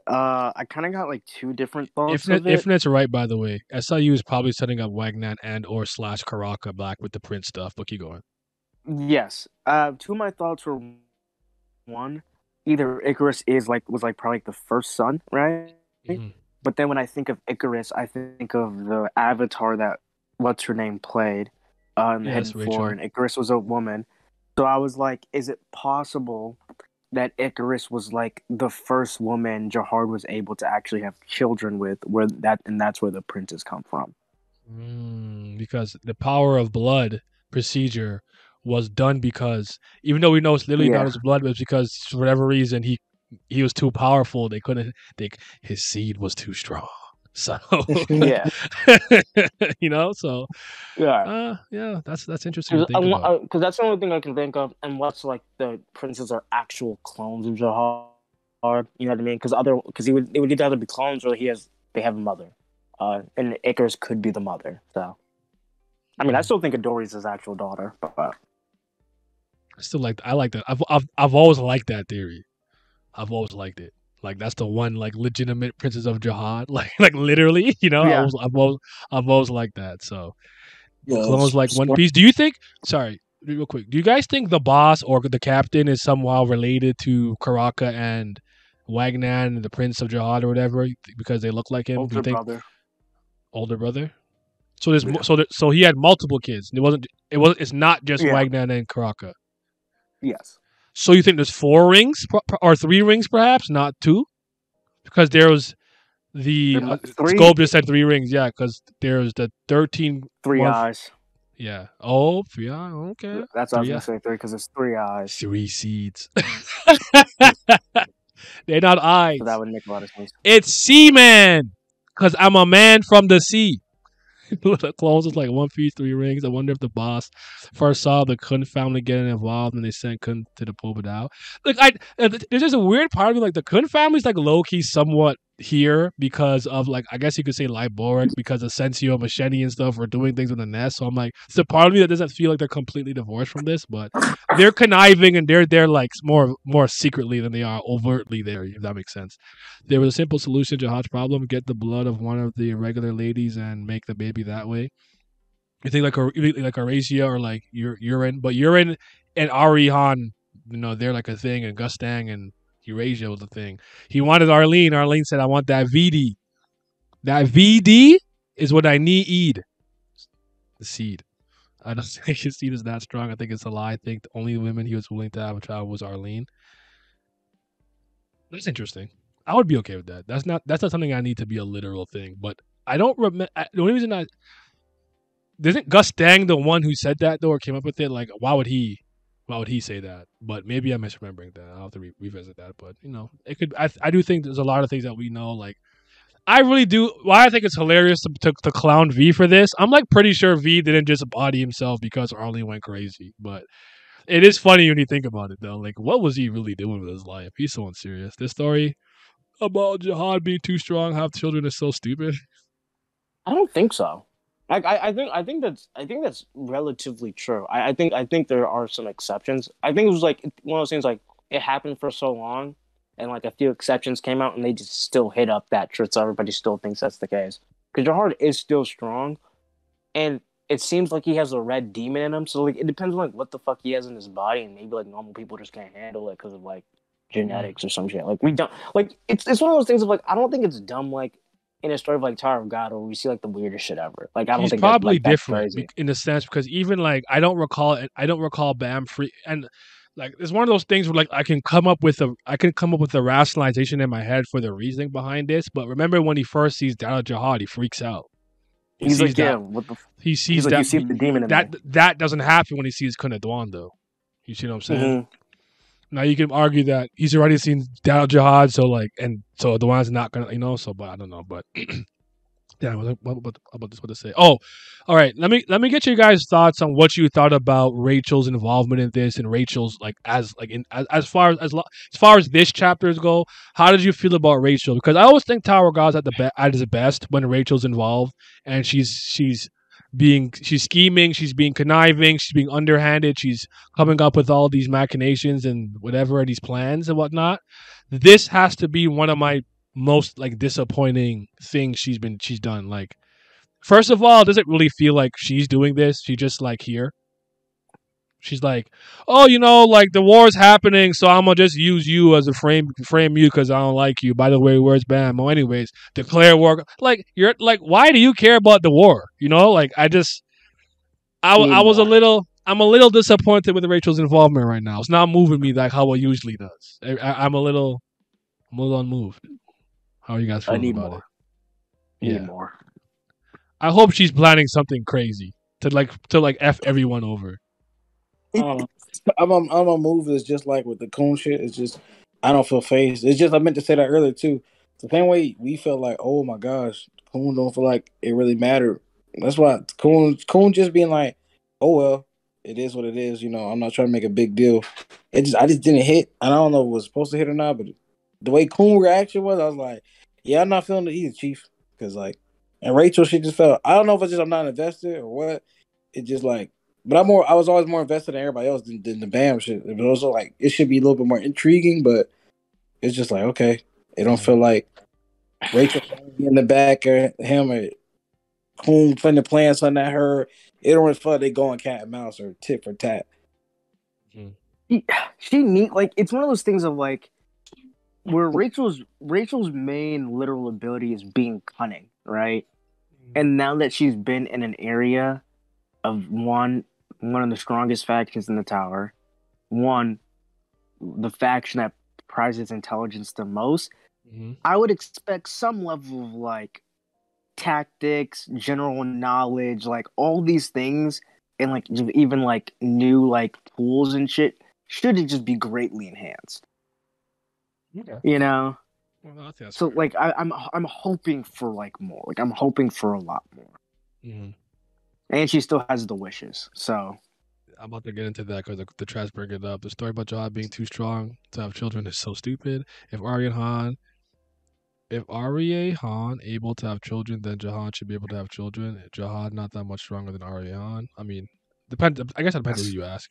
I kind of got like two different thoughts of it. If right, by the way, SIU is probably setting up Wagner and or / Karaka back with the Prince stuff. But keep going. Yes. Two of my thoughts were one, either Icarus was probably the first son, right? But then when I think of Icarus, I think of the avatar that what's her name played in the Hidden Four, and Icarus was a woman. So I was like, is it possible that Icarus was like the first woman Zahard was able to actually have children with, and that's where the princes come from? Because the power of blood procedure was done because even though we know it's literally not his blood, but it's because for whatever reason he was too powerful. They couldn't. His seed was too strong. So yeah, you know. So yeah, that's interesting to think about. Because that's the only thing I can think of. And what's like the princes are actual clones of Zahard. You know what I mean? Because it would either be clones or they have a mother. And Icarus could be the mother. So, I mean, I still think Adori's his actual daughter, but I like that. I've always liked that theory. I've always liked it. Like that's the one like legitimate princess of Jihad. Like literally, you know. Yeah. I've always liked that. So the clones like One Piece. Do you think? Sorry, real quick. Do you guys think the boss or the captain is somehow related to Karaka and Wagnan and the Prince of Jihad or whatever because they look like him? Older brother. Older brother. So there's so he had multiple kids. It's not just Wagnan and Karaka. Yes. So you think there's 4 rings or 3 rings, perhaps, not 2, because there was the scope just said 3 rings. Yeah, because there's the 13 3 eyes. Yeah. Oh, 3 eyes. Okay. That's what I was gonna say 3 because it's 3 eyes. 3 seeds. They're not eyes. So that would make a lot of sense. It's seaman, because I'm a man from the sea. The clothes was like 1 piece, 3 rings. I wonder if the boss first saw the Kun family getting involved and they sent Kun to the Pobadao. Like there's just a weird part of me. Like the Kun family's like low key somewhat here because of like I guess you could say Liboric because of Sensio, Machete and stuff are doing things with the nest. So I'm like, it's a part of me that doesn't feel like they're completely divorced from this, but they're conniving and they're like more secretly than they are overtly there. If that makes sense. There was a simple solution to Jihad's problem: get the blood of one of the irregular ladies and make the baby that way. You think like Arazia or like urine, but urine and Arihan, you know, they're like a thing, and Gustang and Eurasia was a thing. He wanted Arlene. Arlene said, I want that VD. That VD is what I need. The seed. I don't think his seed is that strong. I think it's a lie. I think the only women he was willing to have a child was Arlene. That's interesting. I would be okay with that. That's not something I need to be a literal thing. But I don't remember. The only reason isn't Gus Dang the one who said that though, or came up with it? Like, why would he say that? But maybe I'm misremembering that. I'll have to revisit that. But you know, it could. I do think there's a lot of things that we know. Like, I really do. Why I think it's hilarious to clown V for this. I'm like pretty sure V didn't just body himself because Arlene went crazy. But it is funny when you think about it though. Like, what was he really doing with his life? He's so unserious. This story about Jihad being too strong, have children is so stupid. I don't think so. Like I think that's relatively true. I think there are some exceptions. I think it was like one of those things like it happened for so long, and like a few exceptions came out, and they just still hit up that truth, so everybody still thinks that's the case. Because Zahard is still strong, and it seems like he has a red demon in him. So like it depends on like what the fuck he has in his body, and maybe like normal people just can't handle it because of like genetics or some shit. Like we don't like it's one of those things of like I don't think it's dumb like in a story of like Tower of God where we see like the weirdest shit ever. Like I don't He's think that probably like that's different crazy. in a sense because even like I don't recall Bam free and like it's one of those things where like I can come up with a rationalization in my head for the reasoning behind this. But remember when he first sees Dal Jihad, he freaks out. He He's sees like, that yeah, what the? he sees He's like, that you see the demon in me. that doesn't happen when he sees Kunadwan though. You see what I'm saying? Mhm. Now you can argue that he's already seen Dal Jihad, so like, and so the one's not gonna, so. But I don't know. But yeah, what about this? What to say? Oh, all right. Let me get your guys' thoughts on what you thought about Rachel's involvement in this and Rachel's like as far as this chapters go. How did you feel about Rachel? Because I always think Tower God's at his best when Rachel's involved and she's scheming, she's being conniving, she's being underhanded, she's coming up with all these machinations and whatever these plans and whatnot. This has to be one of my most like disappointing things she's done. Like, first of all, does it really feel like she's doing this? She just like here. She's like, oh, like the war's happening, so I'm gonna just use you as a frame you because I don't like you. By the way, where's Bam? Oh, anyways, declare war. Like you're like, why do you care about the war? Like I'm a little disappointed with Rachel's involvement right now. It's not moving me like how it usually does. I'm a little unmoved. How are you guys I feeling need about more. it? Need Yeah. more. I hope she's planning something crazy to like F everyone over. I'm a move is just like with the coon shit. It's just I don't feel phased. It's just I meant to say that earlier too. The same way we felt like, oh my gosh, coon don't feel like it really mattered. That's why coon just being like, oh well, it is what it is. I'm not trying to make a big deal. I just didn't hit. I don't know if it was supposed to hit or not, but the way coon reaction was, I was like, yeah, I'm not feeling it either, Chief. Because like, and Rachel, she just felt. I don't know if it's just I'm not invested or what. It just like. But I was always more invested in everybody else than the Bam shit. It was also like it should be a little bit more intriguing, but it's just like okay, it don't feel like Rachel in the back or him or Coon finna plan something at her. It don't really feel like they going cat and mouse or tit for tat. She neat like it's one of those things of like where Rachel's main literal ability is being cunning, right? And now that she's been in an area of one of the strongest factions in the tower, the faction that prizes intelligence the most, I would expect some level of like tactics, general knowledge, like all these things, and like even like new like tools and shit should just be greatly enhanced. Well, So fair. Like I'm hoping for like more. Like I'm hoping for a lot more. And she still has the wishes. So I'm about to get into that because the trash bring it up. The story about Jihad being too strong to have children is so stupid. If Arya Han able to have children, then Jihad should be able to have children. Jihad not that much stronger than Arya Han. I mean, I guess it depends on who you ask.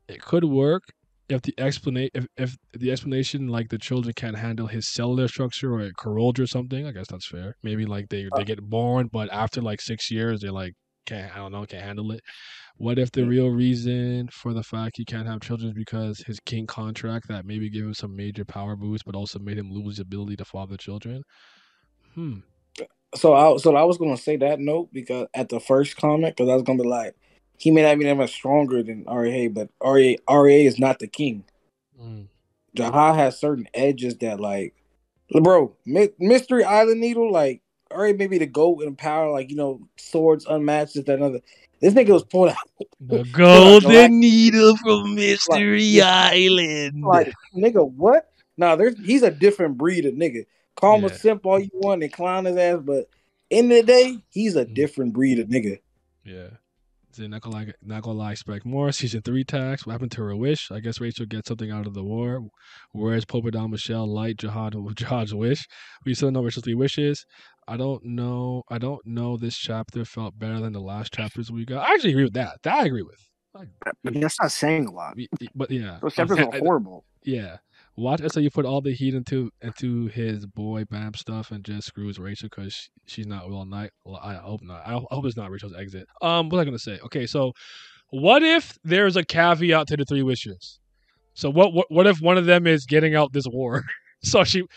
It could work if the explanation like the children can't handle his cellular structure or it corrodes or something. I guess that's fair. Maybe like they get born, but after like 6 years they're like can't handle it. What if the real reason for the fact he can't have children is because his king contract that maybe gave him some major power boost, but also made him lose the ability to father children? So I was gonna say that note because at the first comment, because I was gonna be like, he may not be that much stronger than Arya, but Arya is not the king. Jahar has certain edges that like, bro, Mystery Island Needle, like Arya may be the GOAT in power, like swords unmatched, this, that, another. This nigga was pulling out the golden needle from Mystery Island. Like, nigga, what? Nah, he's a different breed of nigga. Call him a simp all you want and clown his ass, but end of the day, he's a different breed of nigga. Yeah. Not gonna lie, expect more. Season 3 tax. What happened to her wish? I guess Rachel gets something out of the war. Whereas Polka Dot Michelle light Jihad's wish. We still know Rachel's 3 wishes. I don't know. This chapter felt better than the last chapters we got. I actually agree with that. I agree with. But that's not saying a lot. But yeah. Those chapters are horrible. Yeah. Watch SIU put all the heat into his boy Bam stuff and just screws Rachel because she's not well night. Well, I hope not. I hope it's not Rachel's exit. What was I gonna say? Okay, so what if there's a caveat to the three wishes? So what if one of them is getting out this war? So she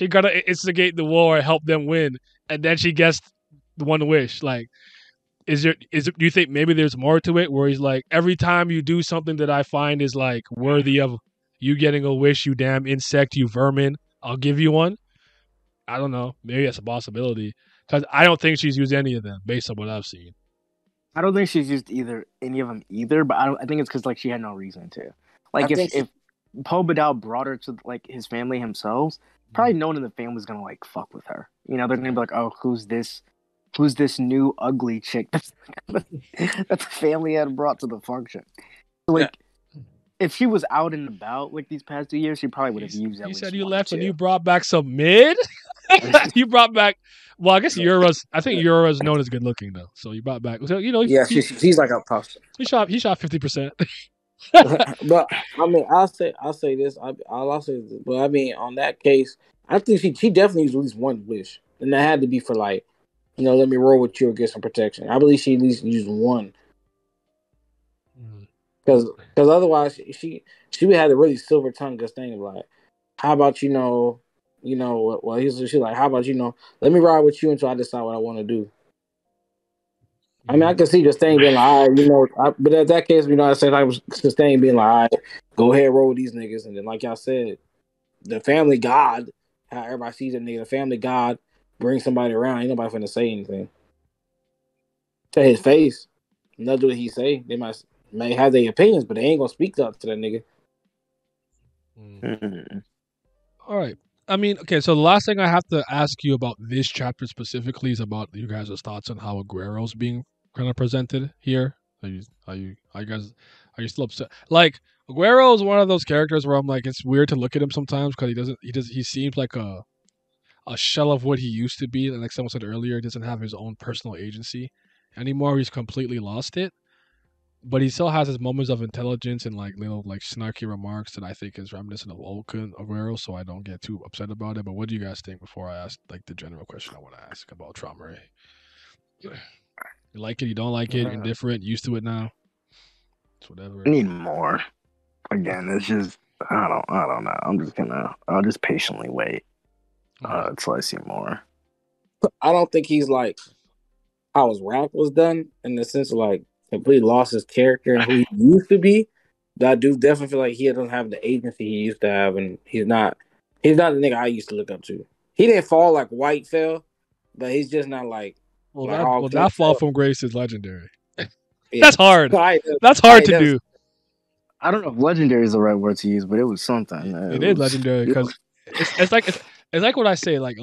gotta instigate the war, help them win, and then she gets the one wish. Like, do you think maybe there's more to it where he's like, every time you do something that I find is like worthy of you getting a wish, you damn insect, you vermin, I'll give you one? I don't know. Maybe that's a possibility. Because I don't think she's used any of them based on what I've seen. I don't think she's used any of them either, but I think it's because like she had no reason to. Like if Poe Badal brought her to like his family himself, probably no one in the family's gonna like fuck with her. You know, they're gonna be like, oh, who's this new ugly chick that the family had brought to the function? Like, if she was out and about like these past 2 years, she probably would have used that. You said you left and you brought back some mid. You brought back. Well, I guess Eura's. I think Eura's known as good looking though. So you brought back. So, you know, she's like a puff. He shot 50%. But I mean, I'll say this. I'll say this. But I mean, on that case, I think she definitely used at least one wish, and that had to be for like, you know, let me roll with you or get some protection. I believe she at least used one, because otherwise she would have the really silver tongue thing of like, how about well, she's like, how about let me ride with you until I decide what I want to do. I mean, I can see Justine being like, all right, but at that case, I said I was Justine being like, all right, go ahead, roll with these niggas. And then, like y'all said, the family God, how everybody sees that nigga, the family God brings somebody around. Ain't nobody finna say anything to his face. Not do what he say. They may have their opinions, but they ain't gonna speak up to that nigga. All right. I mean, okay, so the last thing I have to ask you about this chapter specifically is about you guys' thoughts on how Aguero's being kind of presented here. Are you still upset? Like, Aguero is one of those characters where I'm like, it's weird to look at him sometimes because he seems like a shell of what he used to be. And like someone said earlier, he doesn't have his own personal agency anymore. He's completely lost it. But he still has his moments of intelligence and like little like snarky remarks that I think is reminiscent of old Aguero, so I don't get too upset about it. But what do you guys think before I ask like the general question I want to ask about Traore? You like it? You don't like it? You're indifferent? Used to it now? It's whatever. I need more. Again, it's just I don't know. I'll just patiently wait until I see more. I don't think he's like how his rap was done in the sense of like completely lost his character and who he used to be. But I do definitely feel like he doesn't have the agency he used to have, and he's not the nigga I used to look up to. He didn't fall like White fell, but he's just not like. That fall from grace is legendary. Yeah. That's hard. That's hard to do. I don't know if legendary is the right word to use, but it was something. It is legendary because it's like what I say. Like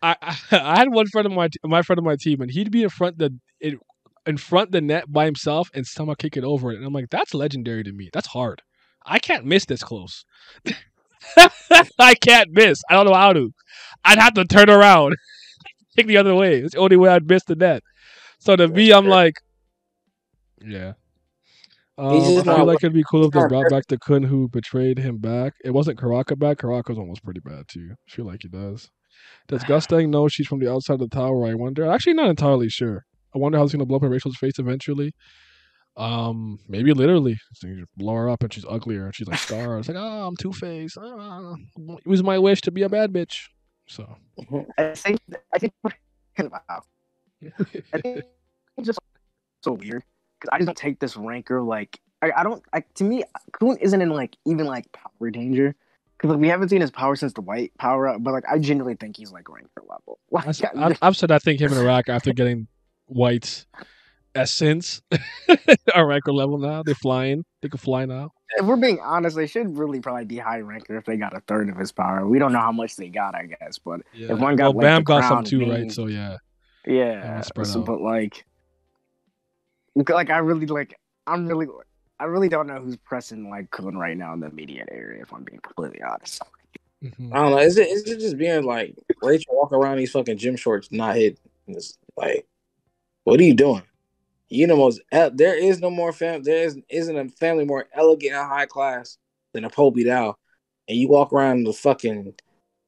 I had one friend of my team, and he'd be in front the net by himself and somehow kick it over it. And I'm like, that's legendary to me. That's hard. I can't miss this close. I can't miss. I don't know how to. I'd have to turn around, kick the other way. It's the only way I'd miss the net. So to me, I'm like, yeah. I feel like it'd be cool if they brought back the Kun who betrayed him back. It wasn't Karaka back. Karaka's one was pretty bad too. I feel like he does. Does Gustang know she's from the outside of the tower? I wonder. Actually, not entirely sure. I wonder how it's gonna blow up in Rachel's face eventually. Maybe literally, so you just blow her up and she's uglier and she's like Scar. It's like, oh, I'm Two-Face. It was my wish to be a bad bitch. So I think wow. I think it's just so weird because I just don't take this ranker like to me Kun isn't in like even like power danger. Because like, we haven't seen his power since the white power up, but like I genuinely think he's like ranker level. Like, I've said I think him and Iraq after getting White's essence are ranker level now. They can fly now. If we're being honest, they should really probably be high ranker if they got a third of his power. We don't know how much they got, I guess, but if one got like Bam got some too, right? So yeah. So, but like I really don't know who's pressing like Kun right now in the immediate area. If I'm being completely honest, I don't know. Is it just being like Rachel walk around these fucking gym shorts not hit? It's like, what are you doing? You know, there is no more family. There isn't a family more elegant and high class than a Poe Badal. and you walk around in the fucking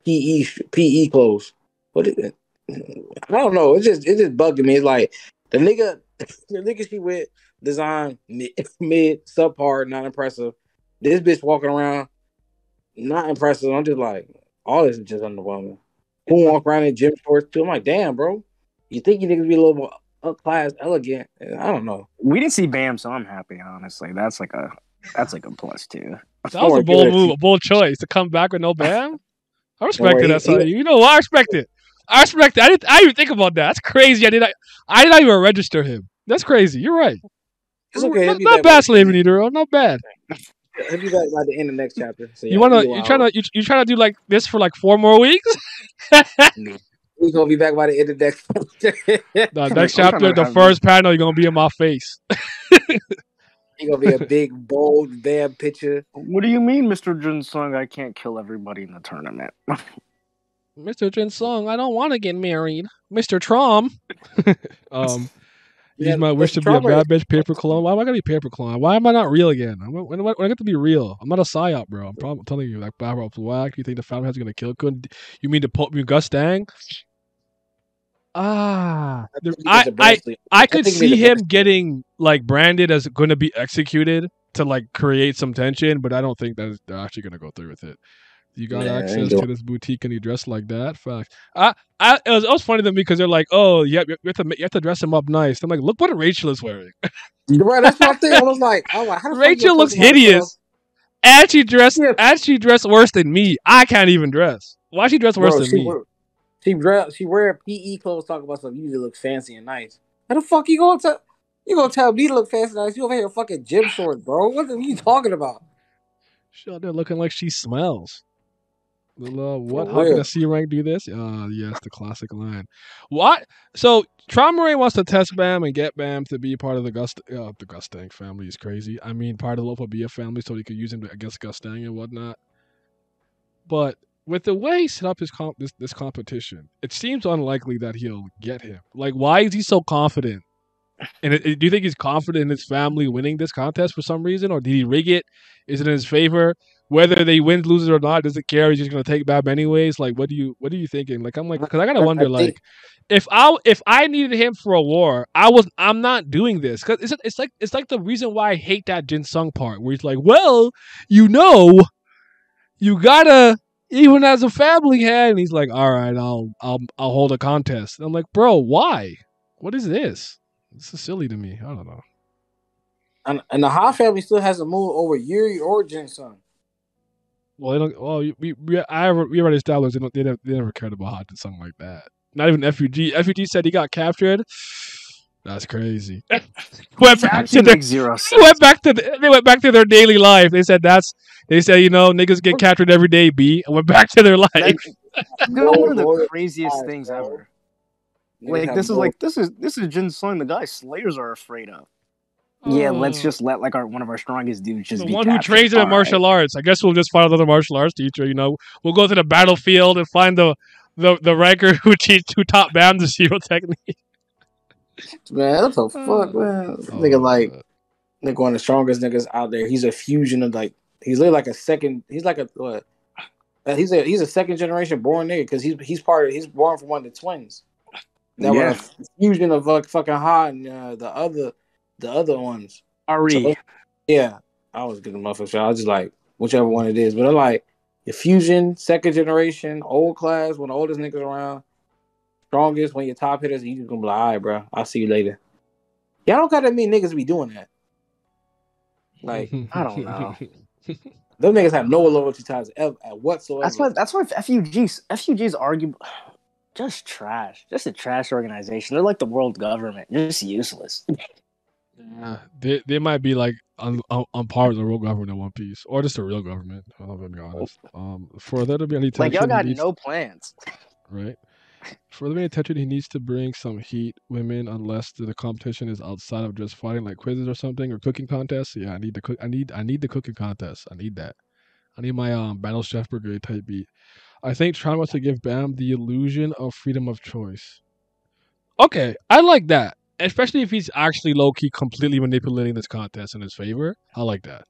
PE clothes. What is it? I don't know. It's just bugging me. It's like the nigga she with design mid subpar, not impressive. This bitch walking around not impressive. I'm just like, all this is just underwhelming. Who walk around in gym shorts too? I'm like, damn, bro. You think you niggas be a little more upclass, elegant? I don't know. We didn't see Bam, so I'm happy. Honestly, that's like a plus too. That was a bold move, a bold choice to come back with no Bam. I respect it. That's how you know what? I respect it. I respect it. I didn't even think about that. That's crazy. I did not even register him. That's crazy. You're right. It's okay. Not bad, Slavin either. Not bad. He'll be back by the end of next chapter. So you trying to do like this for like 4 more weeks? We're gonna be back by the end of next chapter. The next chapter, the first panel, you're gonna be in my face. You're gonna be a big, bold, damn picture. What do you mean, Mr. Jinsung? I can't kill everybody in the tournament. Mr. Jinsung, I don't want to get married. Mr. Trom. Use my wish to be a bad bitch paper clone. Why am I gonna be paper clone? Why am I not real again? When I get to be real, I'm not a psyop, bro. I'm telling you, like, Bob Black. You think the family is gonna kill Kun? You mean to Gus Dang? I could see him getting like branded as going to be executed to like create some tension, but I don't think that they're actually going to go through with it. You got access to this boutique and you dress like that. Fact. It was funny to me because they're like, oh, you have to dress him up nice. I'm like, look what Rachel is wearing. Right, that's my thing. I was like, how Rachel looks hideous, and she dressed worse than me. I can't even dress. Why she dress worse than me? She wear PE clothes, talk about stuff. Usually look fancy and nice. How the fuck you gonna tell me to look fancy and nice? You over here fucking gym shorts, bro. What are you talking about? She out there looking like she smells. What? How can a C rank do this? Yes, the classic line. What? So Traumaray wants to test Bam and get Bam to be part of the Gustang family is crazy. I mean, part of the Lofa BF family, so he could use him against Gustang and whatnot. But with the way he set up this competition, it seems unlikely that he'll get him. Like, why is he so confident? And do you think he's confident in his family winning this contest for some reason, or did he rig it? Is it in his favor? Whether they win, lose or not, doesn't care. He's just gonna take Bab anyways. Like, what are you thinking? Like, I'm like, because I gotta wonder, like, if I needed him for a war, I'm not doing this because it's like the reason why I hate that Jin Sung part where he's like, well, you gotta. Even as a family head, and he's like, all right, I'll hold a contest. And I'm like, bro, why? What is this? This is silly to me. I don't know. And the Ha family still hasn't moved over Yuri or Jin Sung. Well, they don't. Well, we already established they never cared about Ha Jin Sung like that. Not even F.U.G. F.U.G. said he got captured. That's crazy. They went back to their daily life. They said niggas get captured every day. B and went back to their life. That's one of the craziest things ever. Like this is Jin Sung, the guy Slayers are afraid of. Yeah, let's just let like one of our strongest dudes just be one who trains in martial arts. I guess we'll just find another martial arts teacher. We'll go to the battlefield and find the ranker who taught Bam the zero technique. Man, what the fuck, man? Nigga, one of the strongest niggas out there. He's a fusion of he's literally like a second. He's like what? He's a second generation born nigga because he's born from one of the twins. That was a fusion of fucking Ha and the other ones. Ari. So, yeah, I was getting motherfuckers. I was just like whichever one it is, but I'm like the fusion, second generation, old class, one of the oldest niggas around. Strongest when your top hitters, you just gonna be like, all right, bro, I'll see you later. Y'all don't got that many niggas be doing that. Like, I don't know. Them niggas have no loyalty ties whatsoever. That's why F.U.G's arguable. Just trash. Just a trash organization. They're like the world government. Just useless. Yeah, they might be like on par with the world government in One Piece, or just the real government. I'll be honest. For there to be any tension, like y'all got no plans, right? For there to be any tension, he needs to bring some heat women, unless the competition is outside of just fighting, like quizzes or something, or cooking contests. Yeah, I need the cooking contest. I need that. I need my Battle Chef Brigade type beat. I think Tron wants to give Bam the illusion of freedom of choice. Okay, I like that. Especially if he's actually low-key completely manipulating this contest in his favor. I like that.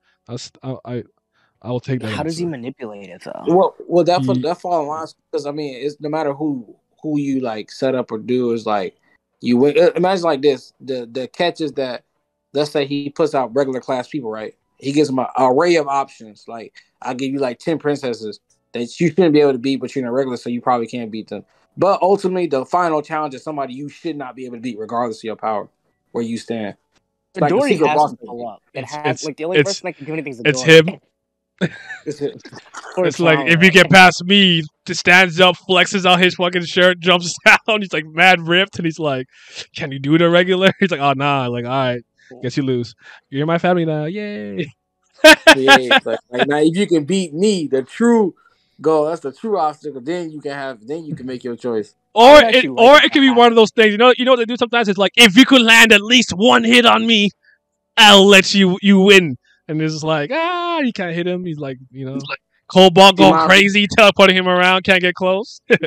I will take that. How does he answer. manipulate it though? Well, that He- fall in line because I mean, it's no matter who you like set up or do is like you win. Imagine like this: the catch is that let's say he puts out regular class people, right? He gives them an array of options. Like I'll give you like 10 princesses that you shouldn't be able to beat, but you're in a regular, so you probably can't beat them. But ultimately, the final challenge is somebody you should not be able to beat, regardless of your power, where you stand. It's like the Dory secret has boss to pull thing. up. It has like the only it's person that can do anything is it's Dory. him. Or It's like if Trauma. you get past me, just stands up, flexes out his fucking shirt, jumps down. He's like mad ripped, and he's like, "Can you do it a regular?" He's like, "Oh nah." Like, all right, guess you lose. You're in my family now. Yay. Yeah, like now if you can beat me, the true goal, that's the true obstacle. Then you can make your choice. Or would it, actually or like it could be one of those things. You know what they do sometimes. It's like if you could land at least one hit on me, I'll let you win. And it's like you can't hit him. He's like Cobalt See, going Miles, crazy, teleporting him around, can't get close. but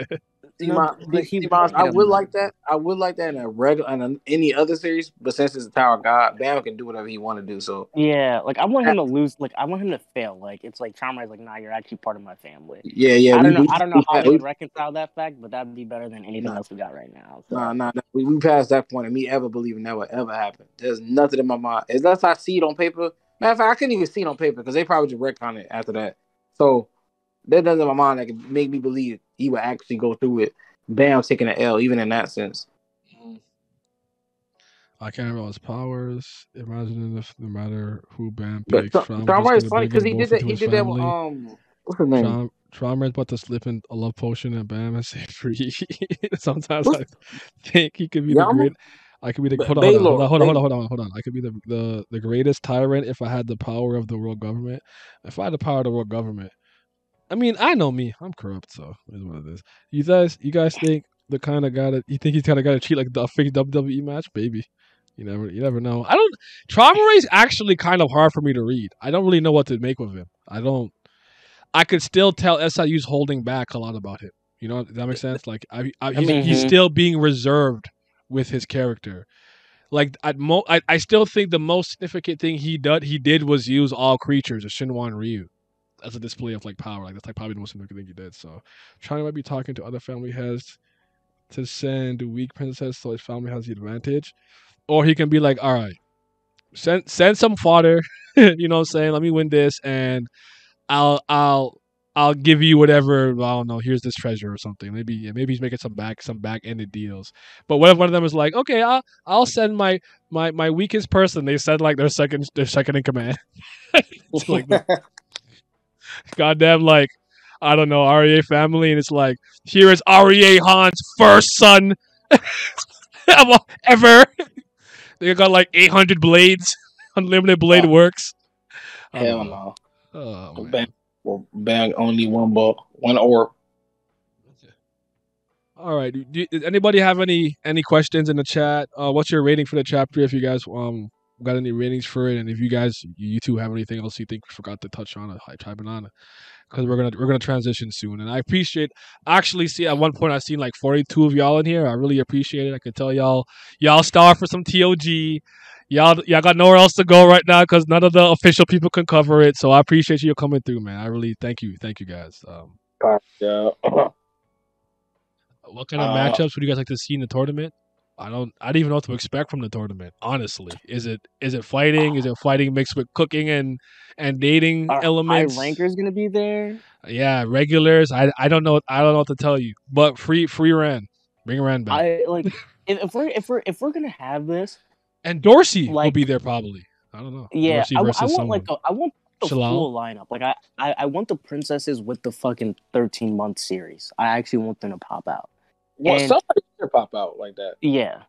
he Miles, would hit I would him. like that. I would like that in a regular in any other series, but since it's the Tower of God, Bam can do whatever he want to do. So Yeah, like I want him to lose. Like I want him to fail. Like it's like Trauma is like, nah, you're actually part of my family. yeah, I don't know. I don't know how they we would reconcile that fact, but that'd be better than anything else we got right now. So. nah. We passed that point of me ever believing that would ever happen. There's nothing in my mind. Unless I see it on paper. Matter of fact, I couldn't even see it on paper because they probably just retcon it after that. So there's nothing in my mind that can make me believe he would actually go through it. Bam, taking an L, even in that sense. I can't remember his powers. Imagine if no matter who Bam But picks, Trauma just Trauma is gonna funny bring because them he did both that. into He his did that with family. what's his name? Trauma is about to slip in a love potion and Bam and set free. Sometimes What's I think he could be the Yama? great. I could be the Baylor. hold on. I could be the greatest tyrant if I had the power of the world government. If I had the power of the world government, I mean, I know me. I'm corrupt, so it's what it is. You guys think the kind of guy that you think he's kind of guy to cheat like a fake WWE match, baby? You never know. I don't. Trauma Ray's actually kind of hard for me to read. I don't really know what to make of him. I don't. I could still tell SIU's holding back a lot about him. You know, does that make sense? Like, he's still being reserved with his character. Like, I still think the most significant thing he did was use all creatures of Shinwan Ryu as a display of like power. Like that's like probably the most significant thing he did. So China might be talking to other family heads to send weak princess so his family has the advantage. Or he can be like, all right, send some fodder, you know what I'm saying? Let me win this and I'll give you whatever, I don't know, here's this treasure or something. Maybe he's making some back ended deals. But what if one of them is like, okay, I'll send my weakest person. They said like their second in command. It's like the goddamn like I don't know, REA family, and it's like, here is REA Han's first son ever. They got like 800 blades, unlimited blade works. Hell no. Oh Bang, man. well, bang only one ball, one orb. All right. Does anybody have any questions in the chat? What's your rating for the chapter? If you guys got any ratings for it, and if you two have anything else you think we forgot to touch on, type it on. Because we're gonna transition soon, and I appreciate. Actually, see at one point I seen like 42 of y'all in here. I really appreciate it. I could tell y'all star for some TOG. Y'all got nowhere else to go right now because none of the official people can cover it. So I appreciate you coming through, man. I really thank you guys. What kind of matchups would you guys like to see in the tournament? I don't even know what to expect from the tournament. Honestly, is it fighting? Is it fighting mixed with cooking and dating elements? Haigh-Rankers gonna be there. Yeah, regulars. I don't know. I don't know what to tell you. But free Ren, bring Ren back. I like if we're gonna have this, and Dorsey will like, be there probably. I don't know. Yeah, Dorsey versus I want someone. I want the Shalal? full lineup. Like I want the princesses with the fucking 13-month series. I actually want them to pop out. Well, And- somebody should pop out like that. Yeah.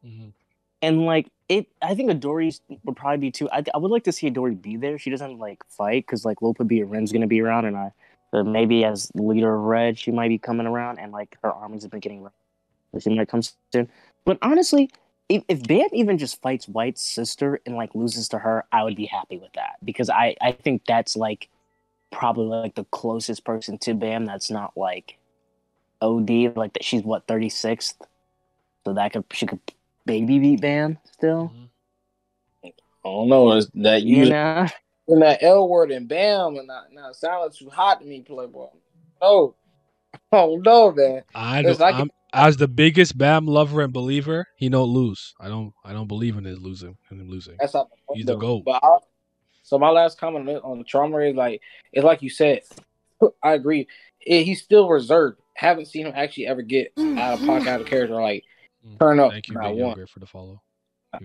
Mhm. And like I think Adori would probably be too. I would like to see Adori be there. She doesn't like fight because like Lopa B Ren's gonna be around, and maybe as leader of Red, she might be coming around, and like her armies have been getting around, so she might come soon. But honestly, if Bam even just fights White's sister and like loses to her, I would be happy with that because I think that's like probably like the closest person to Bam that's not like OD, like that. She's what 36th, so she could baby beat Bam still. I don't know. Is that You usually know? And that L word and bam, and now it sounds too hot to me, Playboy. Oh, oh no, man. I don't. Listen, I'm as the biggest Bam lover and believer. He don't lose. I don't believe in his losing. In him losing. that's out the He's the window. GOAT. So my last comment on the trauma is like it's like you said. I agree. He's still reserved. Haven't seen him actually ever get out of pocket, out of character, like turn up. Thank you, not Big one. Yogurt, for the follow.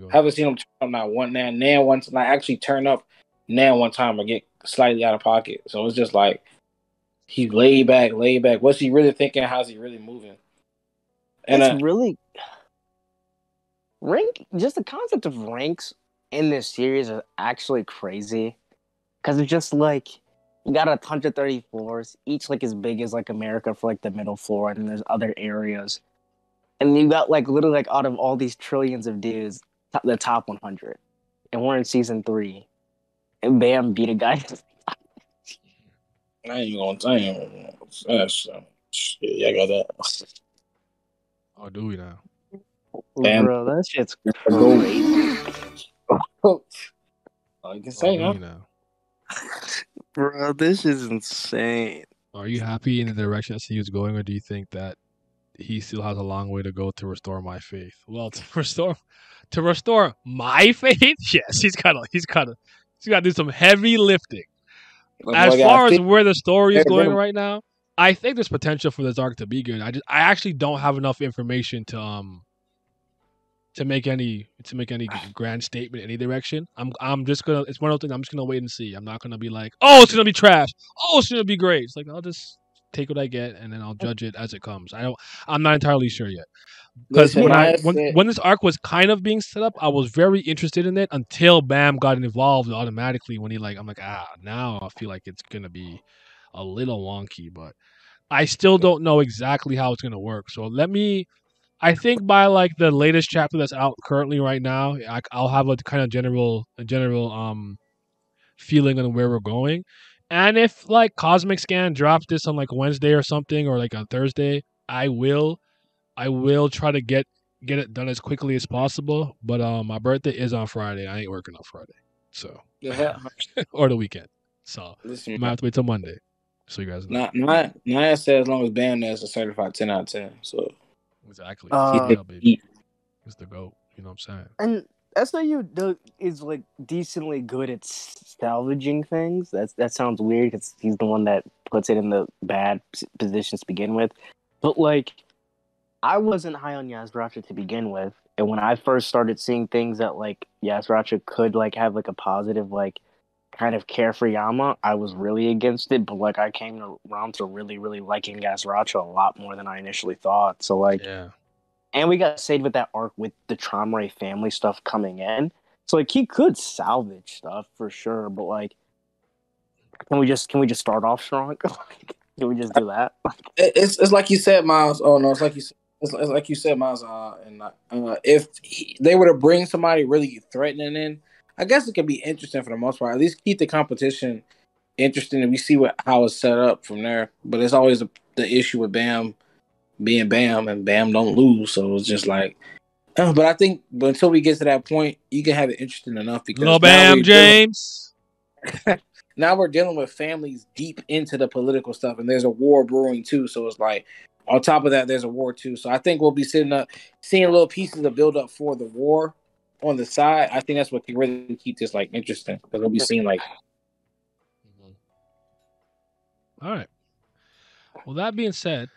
Haven't seen him turn up not one now once, not actually turn up now one time or get slightly out of pocket. So it's just like he's laid back. What's he really thinking? How's he really moving? And it's really just the concept of ranks in this series is actually crazy because it's just like you got 130 floors, each like as big as like America for like the middle floor, and then there's other areas, and you got like literally like out of all these trillions of dudes, the top 100, and we're in season 3, and Bam beat a guy. I ain't gonna tell you. Yeah, I got that. Oh, do we now? Bam. Bro, that shit's crazy. All you can say, do huh? we now? Bro, this is insane. Are you happy in the direction that he was going, or do you think that he still has a long way to go to restore my faith? Well, to restore my faith, yes, he's got to do some heavy lifting. As far as where the story is going right now, I think there's potential for this arc to be good. I actually don't have enough information to make any grand statement in any direction. I'm just gonna. It's one of those things. I'm just gonna wait and see. I'm not gonna be like, oh, it's gonna be trash. Oh, it's gonna be great. It's like I'll just take what I get and then I'll judge it as it comes. I'm not entirely sure yet. Because when this arc was kind of being set up, I was very interested in it until Bam got involved automatically. When I'm like, now I feel like it's gonna be a little wonky, but I still don't know exactly how it's gonna work. So I think by like the latest chapter that's out currently right now, I'll have a kind of general feeling on where we're going. And if like Cosmic Scan drops this on like Wednesday or something, or like on Thursday, I will try to get it done as quickly as possible. But my birthday is on Friday. I ain't working on Friday, so or the weekend. So I might have to wait till Monday. So you guys know. Not said as long as Bam is a certified 10 out of 10. So exactly, he's the GOAT. You know what I'm saying? And SIU is like decently good at salvaging things. That sounds weird because he's the one that puts it in the bad positions to begin with. But like, I wasn't high on Yasracha to begin with, and when I first started seeing things that like Yasracha could like have like a positive like kind of care for Yama, I was really against it. But like, I came around to really, really liking Yasracha a lot more than I initially thought. So like, yeah. And we got saved with that arc with the Traumaray family stuff coming in. So like, he could salvage stuff for sure. But like, can we just start off strong? Can we just do that? It's like you said, Miles. Oh no, it's like you said, Miles. If they were to bring somebody really threatening in, I guess it could be interesting for the most part. At least keep the competition interesting, and we see how it's set up from there. But it's always the issue with Bam being Bam, and Bam don't lose. So it's just like, but I think until we get to that point, you can have it interesting enough because Lil Bam James. Now we're dealing with families deep into the political stuff, and there's a war brewing too. So it's like, on top of that, there's a war too. So I think we'll be seeing little pieces of build up for the war on the side. I think that's what can really keep this like interesting because we'll be seeing like. All right. Well, that being said,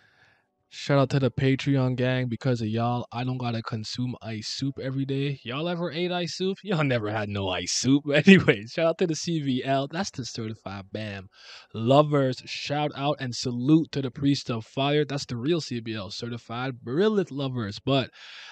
shout out to the Patreon gang. Because of y'all, I don't gotta consume ice soup every day. Y'all ever ate ice soup? Y'all never had no ice soup. Anyway, shout out to the CVL. That's the certified BAM lovers. Shout out and salute to the Priest of Fire. That's the real CBL certified Brilith lovers. But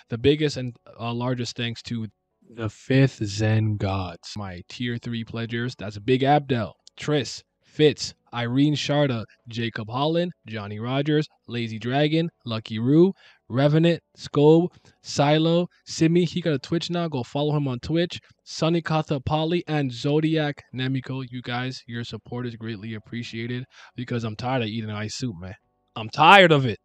the biggest and largest thanks to the 5th Zen Gods, my tier 3 pledgers. That's Big Abdel, Tris, Fitz, Irene Sharda, Jacob Holland, Johnny Rogers, Lazy Dragon, Lucky Roo, Revenant, Scobe, Silo, Simi. He got a Twitch now. Go follow him on Twitch. Sunny Katha Pali and Zodiac Nemiko. You guys, your support is greatly appreciated because I'm tired of eating ice soup, man. I'm tired of it.